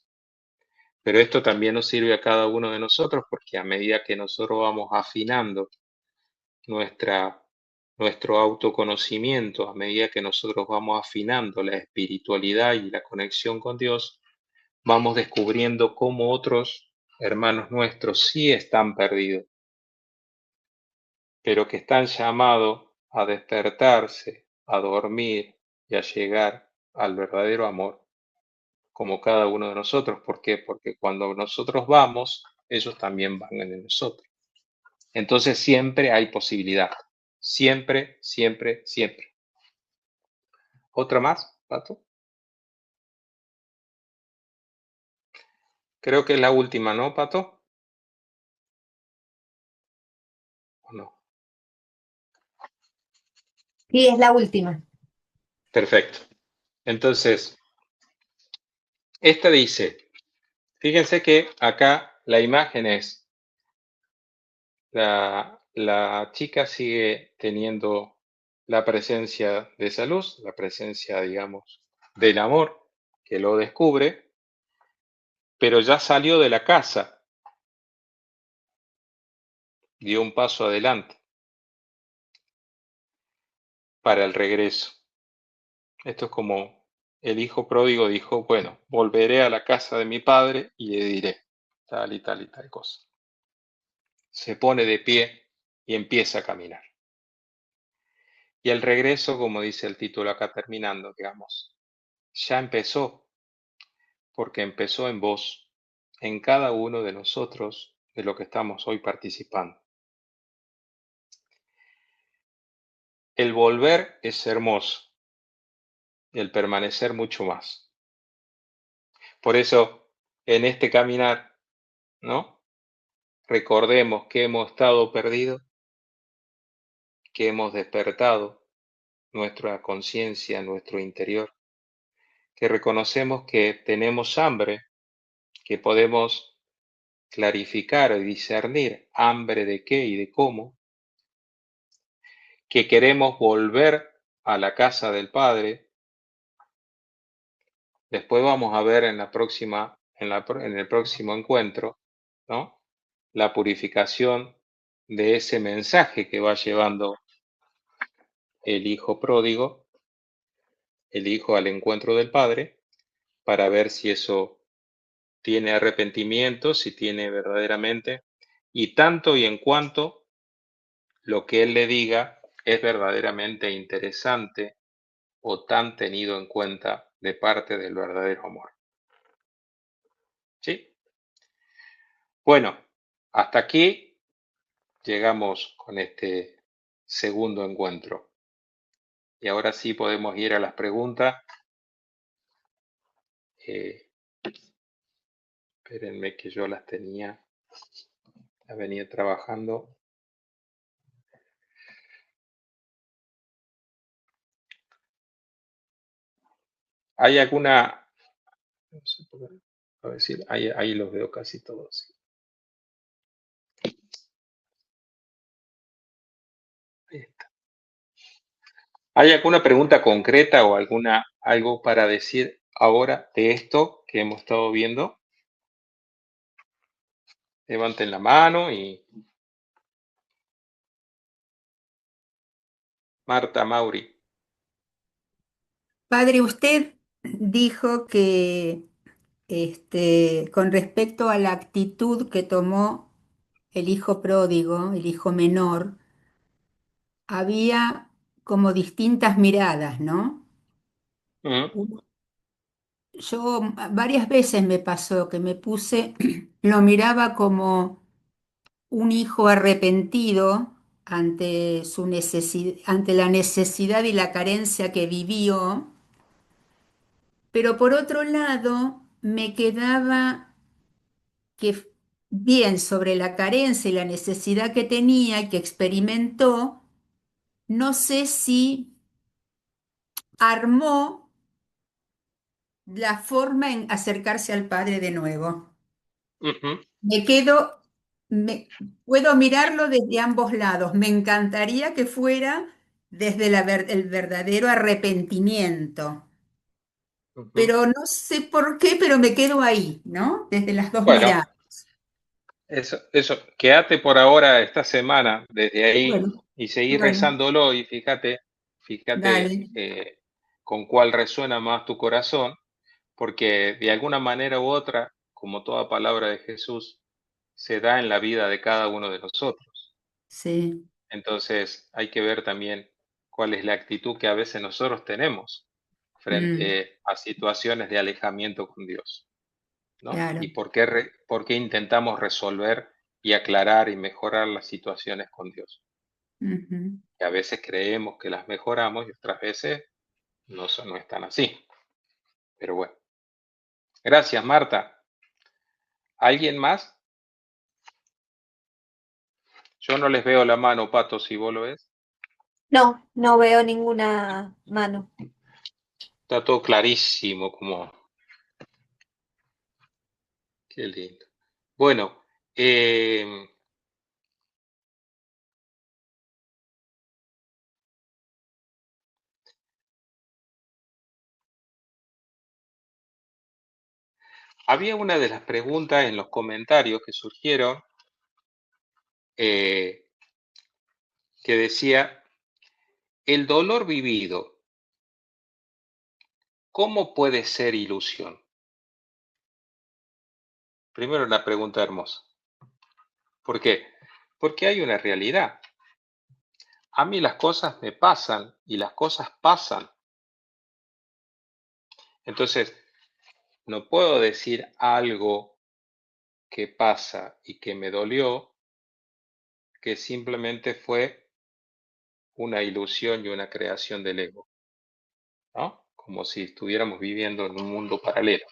Pero esto también nos sirve a cada uno de nosotros porque a medida que nosotros vamos afinando nuestro autoconocimiento, a medida que nosotros vamos afinando la espiritualidad y la conexión con Dios, vamos descubriendo cómo otros hermanos nuestros sí están perdidos, pero que están llamados a despertarse, a dormir y a llegar al verdadero amor, como cada uno de nosotros. ¿Por qué? Porque cuando nosotros vamos, ellos también van en nosotros. Entonces siempre hay posibilidad. Siempre, siempre, siempre. ¿Otra más, Pato? Creo que es la última, ¿no, Pato? ¿O no? Sí, es la última. Perfecto. Entonces, esta dice, fíjense que acá la imagen es, la chica sigue teniendo la presencia de esa luz, la presencia, digamos, del amor, que lo descubre, pero ya salió de la casa, dio un paso adelante para el regreso. Esto es como el hijo pródigo dijo, bueno, volveré a la casa de mi padre y le diré tal y tal y tal cosa. Se pone de pie y empieza a caminar. Y el regreso, como dice el título acá terminando, digamos, ya empezó, porque empezó en vos, en cada uno de nosotros de lo que estamos hoy participando. El volver es hermoso, el permanecer mucho más. Por eso, en este caminar, ¿no? Recordemos que hemos estado perdidos, que hemos despertado nuestra conciencia, nuestro interior, que reconocemos que tenemos hambre, que podemos clarificar y discernir hambre de qué y de cómo, que queremos volver a la casa del Padre. Después vamos a ver en en el próximo encuentro, ¿no? La purificación de ese mensaje que va llevando el hijo pródigo, el hijo al encuentro del Padre, para ver si eso tiene arrepentimiento, si tiene verdaderamente, y tanto y en cuanto lo que él le diga es verdaderamente interesante o tan tenido en cuenta de parte del verdadero amor. ¿Sí? Bueno, hasta aquí llegamos con este segundo encuentro. Y ahora sí podemos ir a las preguntas. Espérenme que yo las tenía, las venía trabajando. ¿Hay alguna? No sé por qué, a ver si ahí los veo casi todos. Ahí está. ¿Hay alguna pregunta concreta o algo para decir ahora de esto que hemos estado viendo? Levanten la mano y Marta, Mauri. Padre, usted dijo que con respecto a la actitud que tomó el hijo pródigo, el hijo menor, había como distintas miradas, ¿no? Mm, Yo varias veces me pasó que me puse, lo miraba como un hijo arrepentido ante ante la necesidad y la carencia que vivió, pero por otro lado me quedaba que bien sobre la carencia y la necesidad que tenía y que experimentó, no sé si armó la forma en acercarse al Padre de nuevo. ujú. Me quedo, me, puedo mirarlo desde ambos lados. Me encantaría que fuera desde el verdadero arrepentimiento, Ujú. pero no sé por qué, pero me quedo ahí, ¿no? Desde las dos Bueno, miradas. quédate por ahora esta semana desde ahí Bueno, y seguir bueno, rezándolo y fíjate dale, con cuál resuena más tu corazón, porque de alguna manera u otra, como toda palabra de Jesús, se da en la vida de cada uno de nosotros. sí, Entonces hay que ver también cuál es la actitud que a veces nosotros tenemos mm, frente a situaciones de alejamiento con Dios, ¿no? claro. Y por qué intentamos resolver y aclarar y mejorar las situaciones con Dios. Ujú. Que a veces creemos que las mejoramos y otras veces no están así. Pero bueno, gracias Marta. ¿Alguien más? Yo no les veo la mano, Pato, si vos lo ves. No, no veo ninguna mano. Está todo clarísimo, como, qué lindo. Bueno, eh, había una de las preguntas en los comentarios que surgieron eh, que decía, el dolor vivido, ¿cómo puede ser ilusión? Primero una pregunta hermosa. ¿Por qué? Porque hay una realidad. A mí las cosas me pasan y las cosas pasan. Entonces, no puedo decir algo que pasa y que me dolió, que simplemente fue una ilusión y una creación del ego, ¿no? Como si estuviéramos viviendo en un mundo paralelo.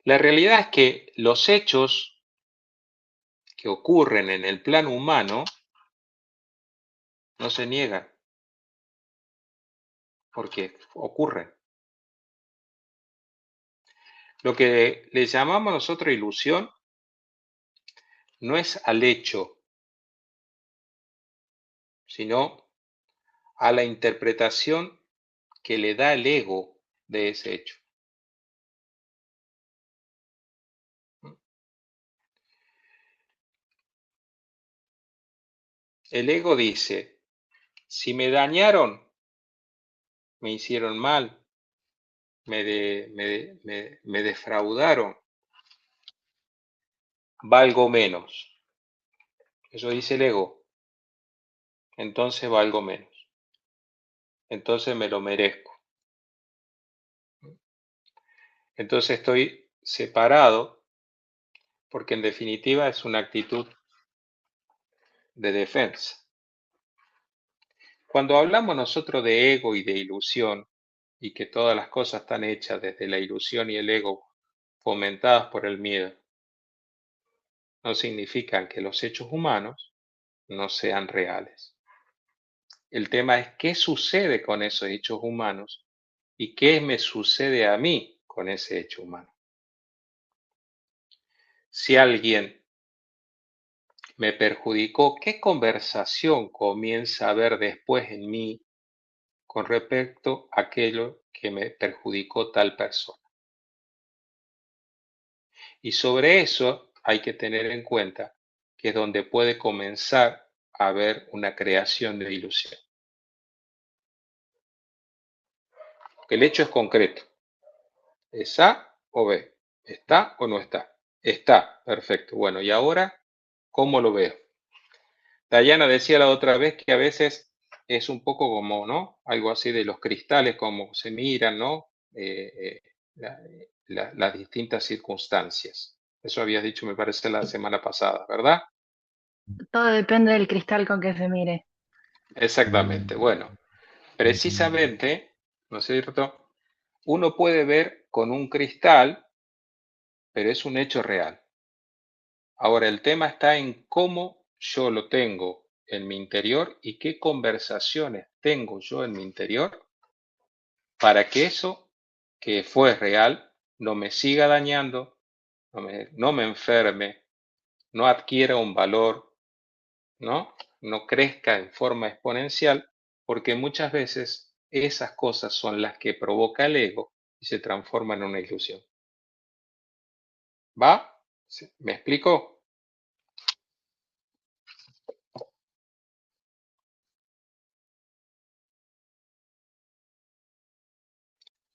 La realidad es que los hechos que ocurren en el plano humano no se niegan, porque ocurren. Lo que le llamamos nosotros ilusión no es al hecho, sino a la interpretación que le da el ego de ese hecho. El ego dice, si me dañaron, me hicieron mal, me defraudaron, valgo menos. Eso dice el ego, entonces valgo menos, entonces me lo merezco. Entonces estoy separado porque en definitiva es una actitud de defensa. Cuando hablamos nosotros de ego y de ilusión, y que todas las cosas están hechas desde la ilusión y el ego fomentadas por el miedo, no significan que los hechos humanos no sean reales. El tema es qué sucede con esos hechos humanos y qué me sucede a mí con ese hecho humano. Si alguien me perjudicó, ¿qué conversación comienza a haber después en mí con respecto a aquello que me perjudicó tal persona? Y sobre eso hay que tener en cuenta que es donde puede comenzar a haber una creación de ilusión. El hecho es concreto. ¿Es A o B? ¿Está o no está? Está, perfecto. Bueno, y ahora, ¿cómo lo veo? Dayana decía la otra vez que a veces es un poco como, ¿no? Algo así de los cristales, como se miran, ¿no? Las distintas circunstancias. Eso habías dicho, me parece, la semana pasada, ¿verdad? Todo depende del cristal con que se mire. Exactamente. Bueno, precisamente, ¿no es cierto? Uno puede ver con un cristal, pero es un hecho real. Ahora, el tema está en cómo yo lo tengo en mi interior y qué conversaciones tengo yo en mi interior para que eso que fue real no me siga dañando, no me enferme, no adquiera un valor, ¿no? No crezca en forma exponencial, porque muchas veces esas cosas son las que provoca el ego y se transforman en una ilusión. ¿Va? ¿Me explico?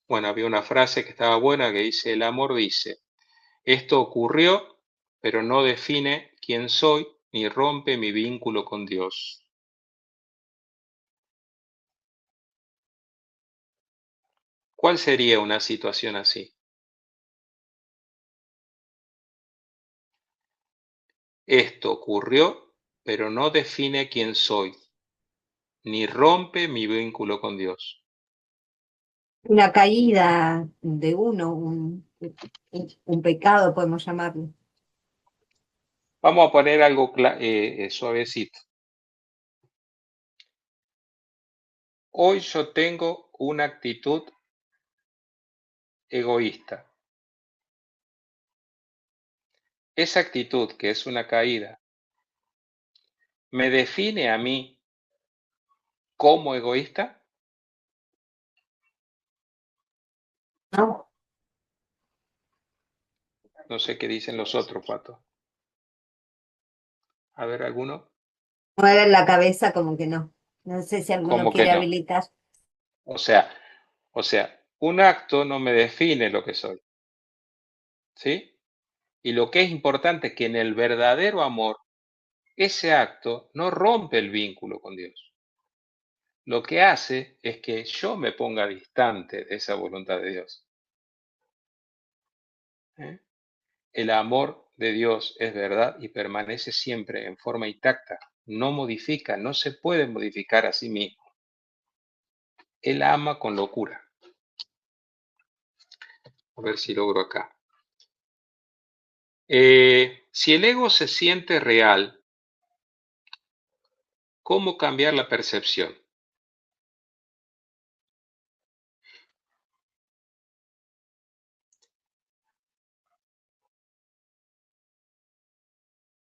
Bueno, había una frase que estaba buena que dice, el amor dice, esto ocurrió, pero no define quién soy ni rompe mi vínculo con Dios. ¿Cuál sería una situación así? Esto ocurrió, pero no define quién soy, ni rompe mi vínculo con Dios. Una caída de uno, un pecado, podemos llamarlo. Vamos a poner algo suavecito. Hoy yo tengo una actitud egoísta. Esa actitud, que es una caída, ¿me define a mí como egoísta? ¿No? No sé qué dicen los otros, Pato. A ver, ¿alguno? Mueven la cabeza como que no. No sé si alguno ¿Cómo que quiere no? habilitar. O sea, un acto no me define lo que soy, ¿sí? Y lo que es importante es que en el verdadero amor, ese acto no rompe el vínculo con Dios. Lo que hace es que yo me ponga distante de esa voluntad de Dios. ¿Eh? El amor de Dios es verdad y permanece siempre en forma intacta. No modifica, no se puede modificar a sí mismo. Él ama con locura. A ver si logro acá. Si el ego se siente real, ¿cómo cambiar la percepción?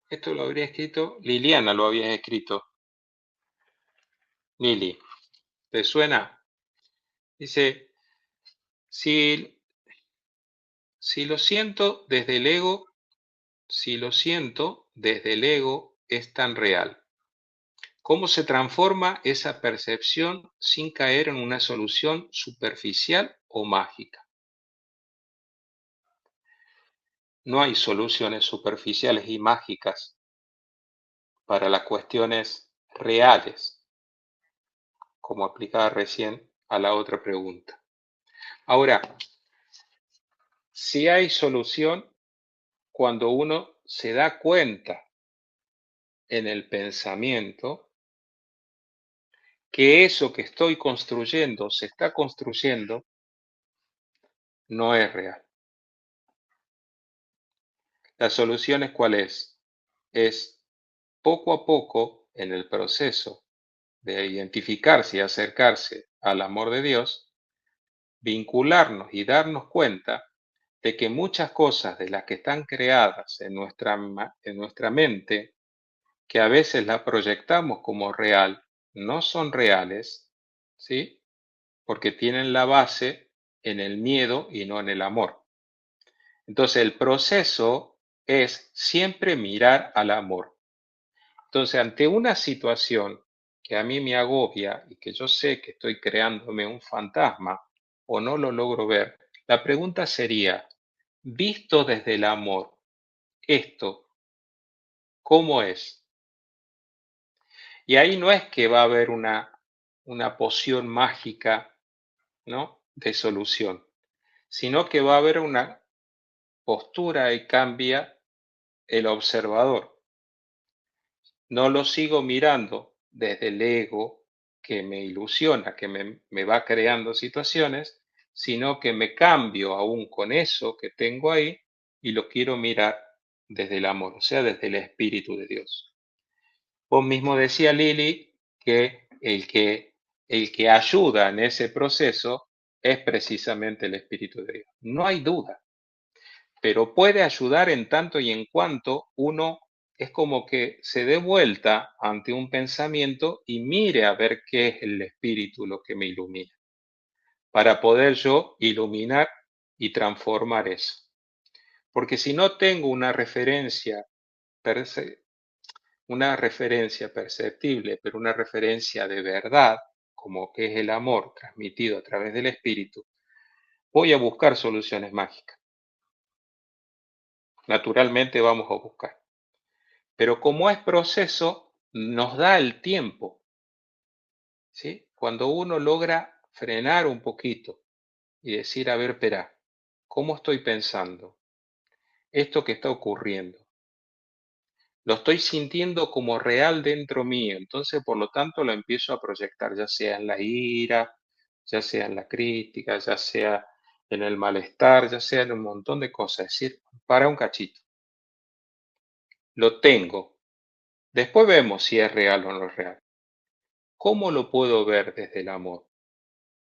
Esto lo habría escrito, Liliana lo había escrito. Lili, ¿te suena? Dice, si, si lo siento desde el ego, si lo siento desde el ego es tan real. ¿Cómo se transforma esa percepción sin caer en una solución superficial o mágica? No hay soluciones superficiales y mágicas para las cuestiones reales, como aplicaba recién a la otra pregunta. Ahora, si hay solución cuando uno se da cuenta en el pensamiento que eso que estoy construyendo, se está construyendo, no es real. La solución es ¿cuál es? Es poco a poco en el proceso de identificarse y acercarse al amor de Dios, vincularnos y darnos cuenta de que muchas cosas de las que están creadas en nuestra mente, que a veces la proyectamos como real, no son reales, ¿sí? Porque tienen la base en el miedo y no en el amor. Entonces el proceso es siempre mirar al amor. Entonces, ante una situación que a mí me agobia y que yo sé que estoy creándome un fantasma, o no lo logro ver, la pregunta sería, visto desde el amor, esto, ¿cómo es? Y ahí no es que va a haber una poción mágica, ¿no?, de solución, sino que va a haber una postura y cambia el observador. No lo sigo mirando desde el ego que me ilusiona, que me va creando situaciones, sino que me cambio aún con eso que tengo ahí y lo quiero mirar desde el amor, o sea, desde el Espíritu de Dios. Vos mismo decía, Lili, que el que ayuda en ese proceso es precisamente el Espíritu de Dios. No hay duda, pero puede ayudar en tanto y en cuanto uno es como que se dé vuelta ante un pensamiento y mire a ver qué es el Espíritu lo que me ilumina, para poder yo iluminar y transformar eso. Porque si no tengo una referencia perceptible, pero una referencia de verdad, como que es el amor transmitido a través del Espíritu, voy a buscar soluciones mágicas. Naturalmente vamos a buscar. Pero como es proceso, nos da el tiempo, ¿sí? Cuando uno logra frenar un poquito y decir, a ver, espera, ¿cómo estoy pensando? Esto que está ocurriendo, lo estoy sintiendo como real dentro mío, entonces por lo tanto lo empiezo a proyectar, ya sea en la ira, ya sea en la crítica, ya sea en el malestar, ya sea en un montón de cosas. Es decir, para un cachito, lo tengo. Después vemos si es real o no es real. ¿Cómo lo puedo ver desde el amor?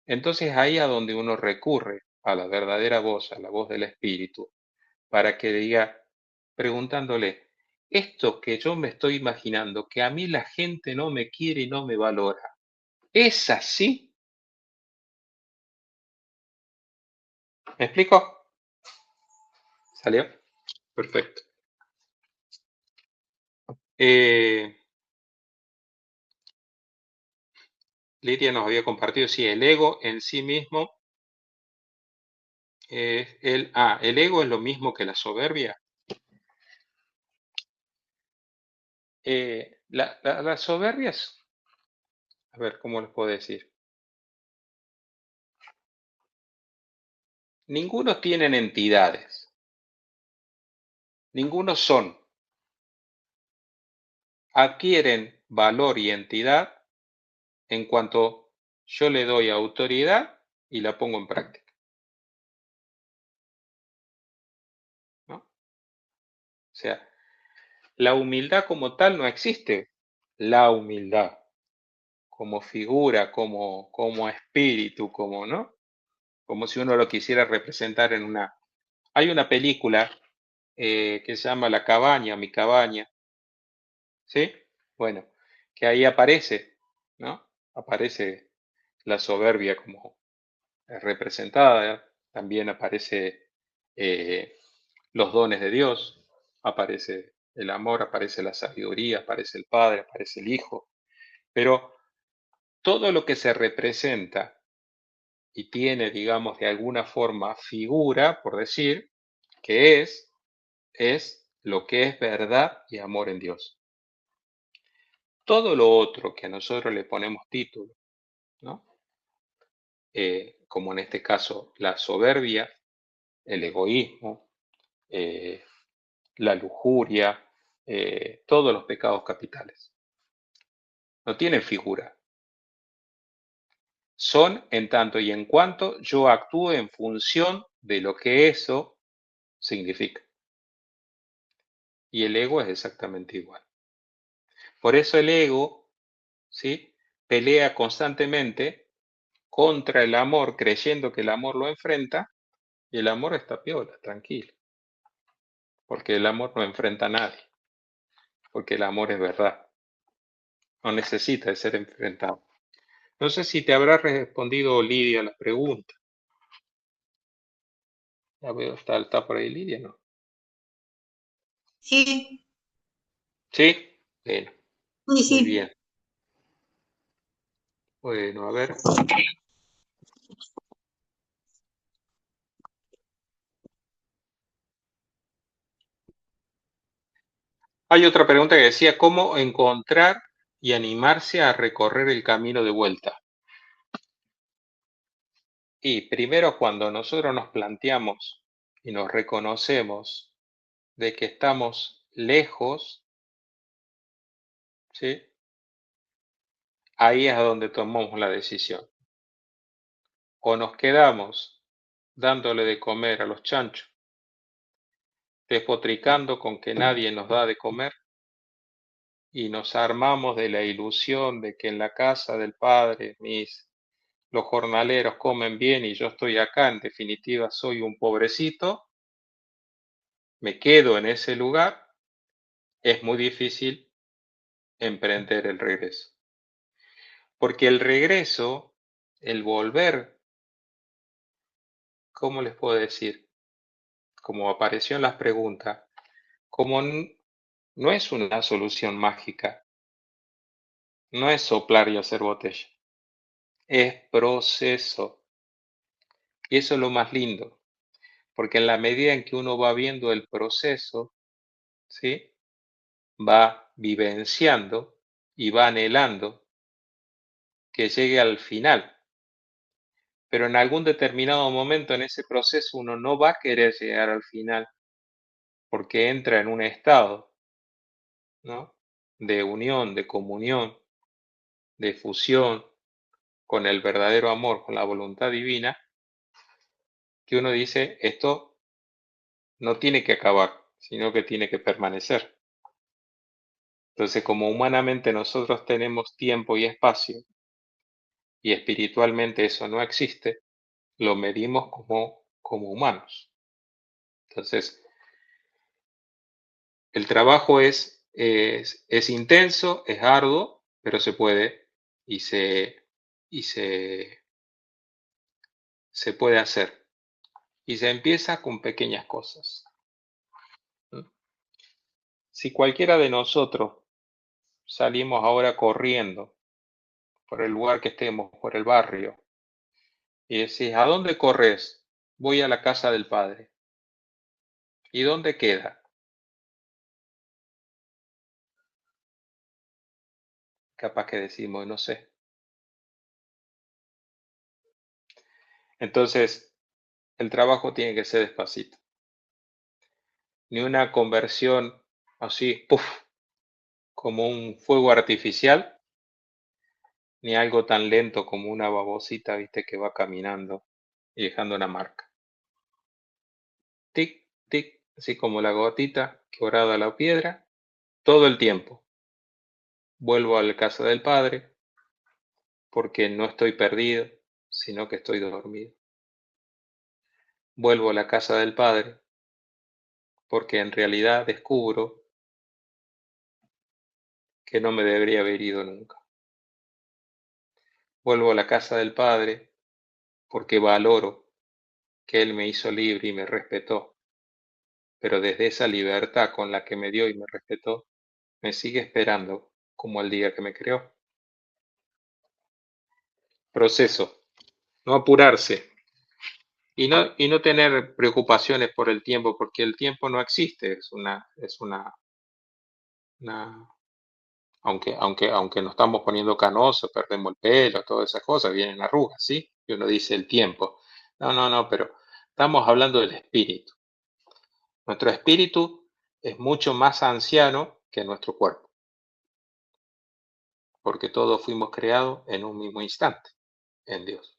Entonces ahí a donde uno recurre a la verdadera voz, a la voz del Espíritu, para que diga, preguntándole, esto que yo me estoy imaginando, que a mí la gente no me quiere y no me valora, ¿es así? ¿Me explico? ¿Salió? Perfecto. Lidia nos había compartido, sí, el ego en sí mismo es el ego es lo mismo que la soberbia. La soberbia es, a ver, ¿cómo les puedo decir? Ninguno tienen entidades, ninguno son. Adquieren valor y entidad en cuanto yo le doy autoridad y la pongo en práctica, ¿no? O sea, la humildad como tal no existe. La humildad como figura, como espíritu, como, ¿no? Como si uno lo quisiera representar en una... Hay una película que se llama La cabaña, mi cabaña, ¿sí? Bueno, que ahí aparece, ¿no? Aparece la soberbia como representada, también aparece los dones de Dios, aparece el amor, aparece la sabiduría, aparece el Padre, aparece el Hijo, pero todo lo que se representa y tiene, digamos, de alguna forma figura, por decir, que es lo que es verdad y amor en Dios. Todo lo otro que a nosotros le ponemos título, ¿no? Como en este caso la soberbia, el egoísmo, la lujuria, todos los pecados capitales. No tienen figura. Son en tanto y en cuanto yo actúe en función de lo que eso significa. Y el ego es exactamente igual. Por eso el ego, ¿sí?, pelea constantemente contra el amor, creyendo que el amor lo enfrenta, y el amor está piola, tranquilo. Porque el amor no enfrenta a nadie. Porque el amor es verdad. No necesita de ser enfrentado. No sé si te habrá respondido Lidia la pregunta. Ya veo, está por ahí Lidia, ¿no? Sí, Sí, bueno, sí, muy sí. bien. Bueno, a ver. Hay otra pregunta que decía, ¿cómo encontrar y animarse a recorrer el camino de vuelta? Y primero cuando nosotros nos planteamos y nos reconocemos de que estamos lejos, ¿sí? Ahí es a donde tomamos la decisión. O nos quedamos dándole de comer a los chanchos, despotricando con que nadie nos da de comer, y nos armamos de la ilusión de que en la casa del Padre los jornaleros comen bien y yo estoy acá, en definitiva soy un pobrecito, me quedo en ese lugar, es muy difícil emprender el regreso. Porque el regreso, el volver, ¿cómo les puedo decir? Como apareció en las preguntas, como no es una solución mágica, no es soplar y hacer botella, es proceso. Y eso es lo más lindo, porque en la medida en que uno va viendo el proceso, ¿sí? Va vivenciando y va anhelando que llegue al final. Pero en algún determinado momento en ese proceso uno no va a querer llegar al final porque entra en un estado, ¿no? De unión, de comunión, de fusión con el verdadero amor, con la voluntad divina, que uno dice, esto no tiene que acabar, sino que tiene que permanecer. Entonces, como humanamente nosotros tenemos tiempo y espacio, y espiritualmente eso no existe, lo medimos como humanos. Entonces, el trabajo es intenso, es arduo, pero se puede y se puede hacer. Y se empieza con pequeñas cosas. Si cualquiera de nosotros salimos ahora corriendo por el lugar que estemos, por el barrio, y decís, ¿a dónde corres? Voy a la casa del Padre. ¿Y dónde queda? Capaz que decimos, no sé. Entonces, el trabajo tiene que ser despacito. Ni una conversión así, ¡puf!, como un fuego artificial, ni algo tan lento como una babosita, viste, que va caminando y dejando una marca. Tic, tic, así como la gotita que orada la piedra, todo el tiempo. Vuelvo a la casa del Padre porque no estoy perdido, sino que estoy dormido. Vuelvo a la casa del Padre porque en realidad descubro que no me debería haber ido nunca. Vuelvo a la casa del Padre porque valoro que Él me hizo libre y me respetó, pero desde esa libertad con la que me dio y me respetó, me sigue esperando como el día que me creó. Proceso, no apurarse y no tener preocupaciones por el tiempo, porque el tiempo no existe, aunque nos estamos poniendo canosos, perdemos el pelo, todas esas cosas, vienen arrugas, ¿sí? Y uno dice el tiempo. No, pero estamos hablando del espíritu. Nuestro espíritu es mucho más anciano que nuestro cuerpo, porque todos fuimos creados en un mismo instante, en Dios.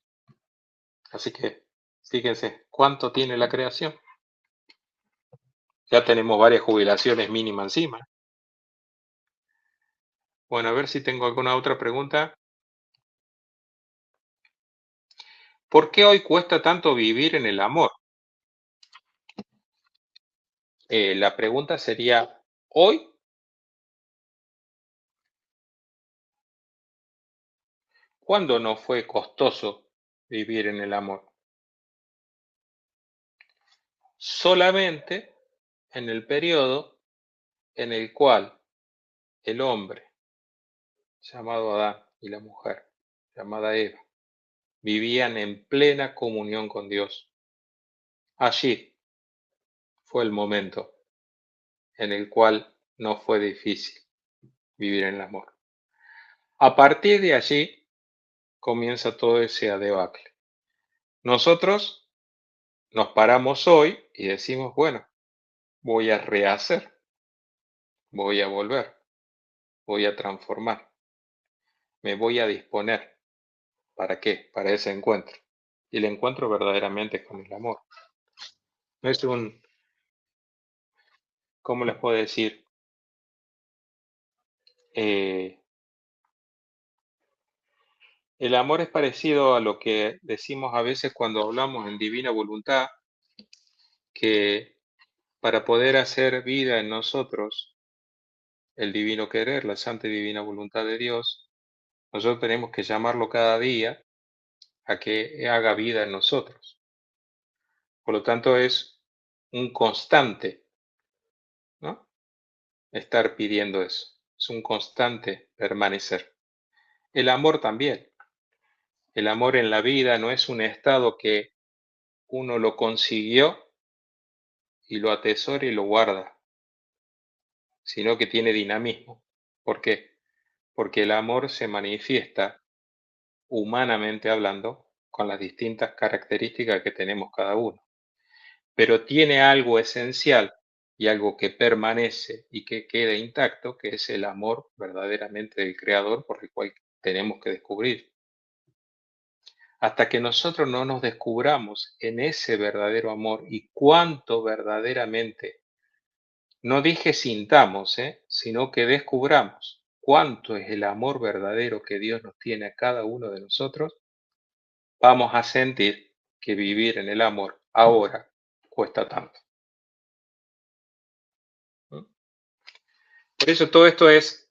Así que, fíjense, ¿cuánto tiene la creación? Ya tenemos varias jubilaciones mínimas encima. Bueno, a ver si tengo alguna otra pregunta. ¿Por qué hoy cuesta tanto vivir en el amor? La pregunta sería, ¿hoy? ¿Cuándo no fue costoso vivir en el amor? Solamente en el periodo en el cual el hombre, llamado Adán, y la mujer, llamada Eva, vivían en plena comunión con Dios. Allí fue el momento en el cual no fue difícil vivir en el amor. A partir de allí comienza todo ese debacle. Nosotros nos paramos hoy y decimos, bueno, voy a rehacer, voy a volver, voy a transformar, me voy a disponer. ¿Para qué? Para ese encuentro. Y el encuentro verdaderamente con el amor. No es ¿cómo les puedo decir? El amor es parecido a lo que decimos a veces cuando hablamos en divina voluntad, que para poder hacer vida en nosotros el divino querer, la santa y divina voluntad de Dios, nosotros tenemos que llamarlo cada día a que haga vida en nosotros. Por lo tanto, es un constante, ¿no? Estar pidiendo eso. Es un constante permanecer. El amor también. El amor en la vida no es un estado que uno lo consiguió y lo atesora y lo guarda, sino que tiene dinamismo. ¿Por qué? Porque el amor se manifiesta, humanamente hablando, con las distintas características que tenemos cada uno. Pero tiene algo esencial y algo que permanece y que queda intacto, que es el amor verdaderamente del Creador por el cual tenemos que descubrir. Hasta que nosotros no nos descubramos en ese verdadero amor y cuánto verdaderamente, no dije sintamos, sino que descubramos cuánto es el amor verdadero que Dios nos tiene a cada uno de nosotros, vamos a sentir que vivir en el amor ahora cuesta tanto. ¿Mm? Por eso todo esto es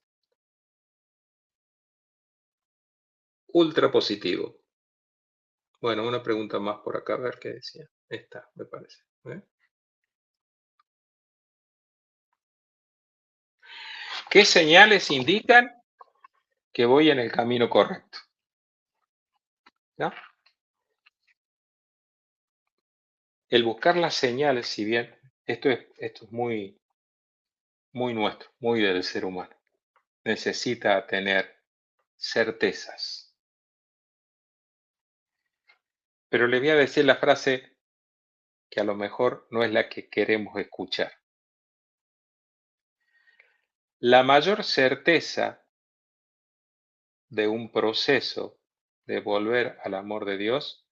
ultra positivo. Bueno, una pregunta más por acá, a ver qué decía. Esta, me parece. ¿Qué señales indican que voy en el camino correcto? ¿No? El buscar las señales, si bien esto es muy, muy nuestro, muy del ser humano, necesita tener certezas. Pero le voy a decir la frase que a lo mejor no es la que queremos escuchar. La mayor certeza de un proceso de volver al amor de Dios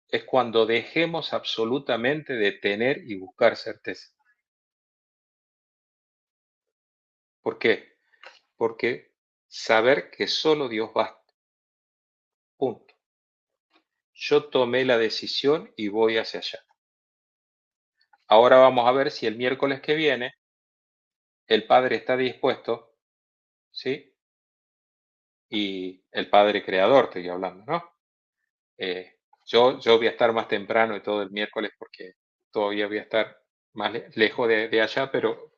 es cuando dejemos absolutamente de tener y buscar certeza. ¿Por qué? Porque saber que solo Dios basta. Punto. Yo tomé la decisión y voy hacia allá. Ahora vamos a ver si el miércoles que viene el Padre está dispuesto, ¿sí? Y el Padre Creador, estoy hablando, ¿no? Yo voy a estar más temprano y todo el miércoles porque todavía voy a estar más lejos de allá, pero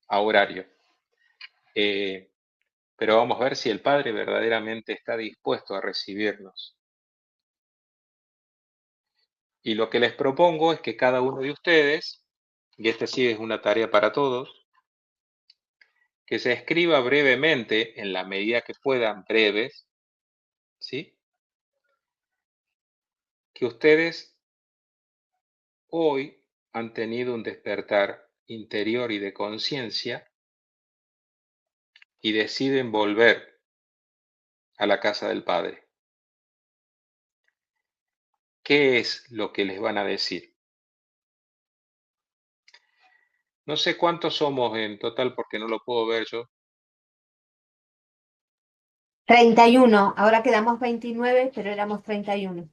a horario. Pero vamos a ver si el Padre verdaderamente está dispuesto a recibirnos. Y lo que les propongo es que cada uno de ustedes, y esta sí es una tarea para todos, que se escriba brevemente, en la medida que puedan, breves, ¿sí? Que ustedes hoy han tenido un despertar interior y de conciencia y deciden volver a la casa del Padre. ¿Qué es lo que les van a decir? No sé cuántos somos en total porque no lo puedo ver yo. 31, ahora quedamos 29, pero éramos 31.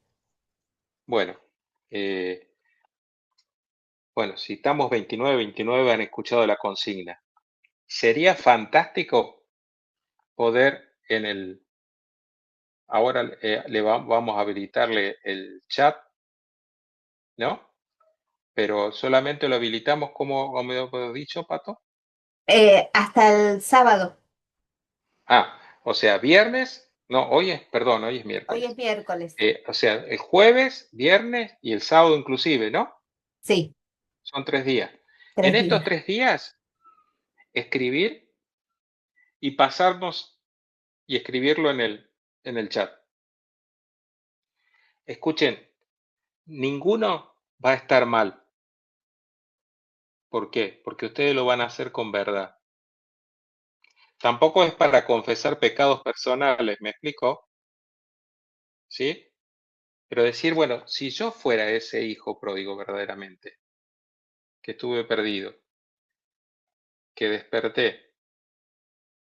Bueno, si estamos 29 han escuchado la consigna. Sería fantástico poder ahora vamos a habilitarle el chat, ¿no? Pero solamente lo habilitamos como me he dicho, Pato. Hasta el sábado. O sea, viernes, no, hoy es miércoles. Hoy es miércoles. O sea, el jueves, viernes y el sábado inclusive, ¿no? Sí. Son 3 días. 3 En estos días. 3 días, escribir y pasarnos y escribirlo en el chat. Escuchen, ninguno va a estar mal. ¿Por qué? Porque ustedes lo van a hacer con verdad. Tampoco es para confesar pecados personales, ¿me explico? ¿Sí? Pero decir, bueno, si yo fuera ese hijo pródigo verdaderamente, que estuve perdido, que desperté,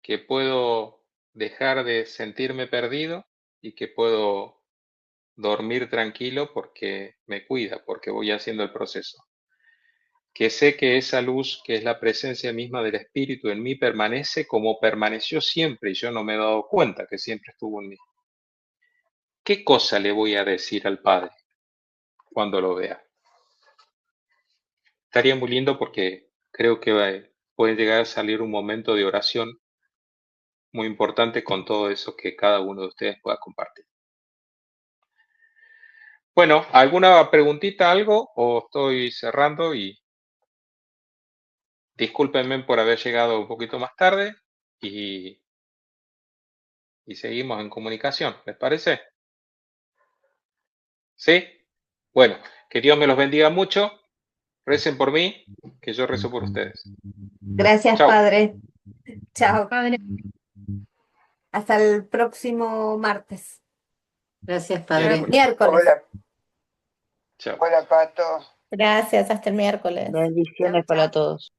que puedo dejar de sentirme perdido y que puedo dormir tranquilo porque me cuida, porque voy haciendo el proceso. Que sé que esa luz, que es la presencia misma del Espíritu en mí, permanece como permaneció siempre y yo no me he dado cuenta que siempre estuvo en mí. ¿Qué cosa le voy a decir al Padre cuando lo vea? Estaría muy lindo porque creo que puede llegar a salir un momento de oración muy importante con todo eso que cada uno de ustedes pueda compartir. Bueno, ¿alguna preguntita, algo? ¿O estoy cerrando? Y discúlpenme por haber llegado un poquito más tarde y seguimos en comunicación, ¿les parece? ¿Sí? Bueno, que Dios me los bendiga mucho. Recen por mí, que yo rezo por ustedes. Gracias, Chao. Padre. Chao. Padre, Hasta el próximo martes. Gracias, Padre. Miércoles. Hola, Chao. hola Pato. Gracias, hasta el miércoles. Bendiciones Chao, para chao. todos.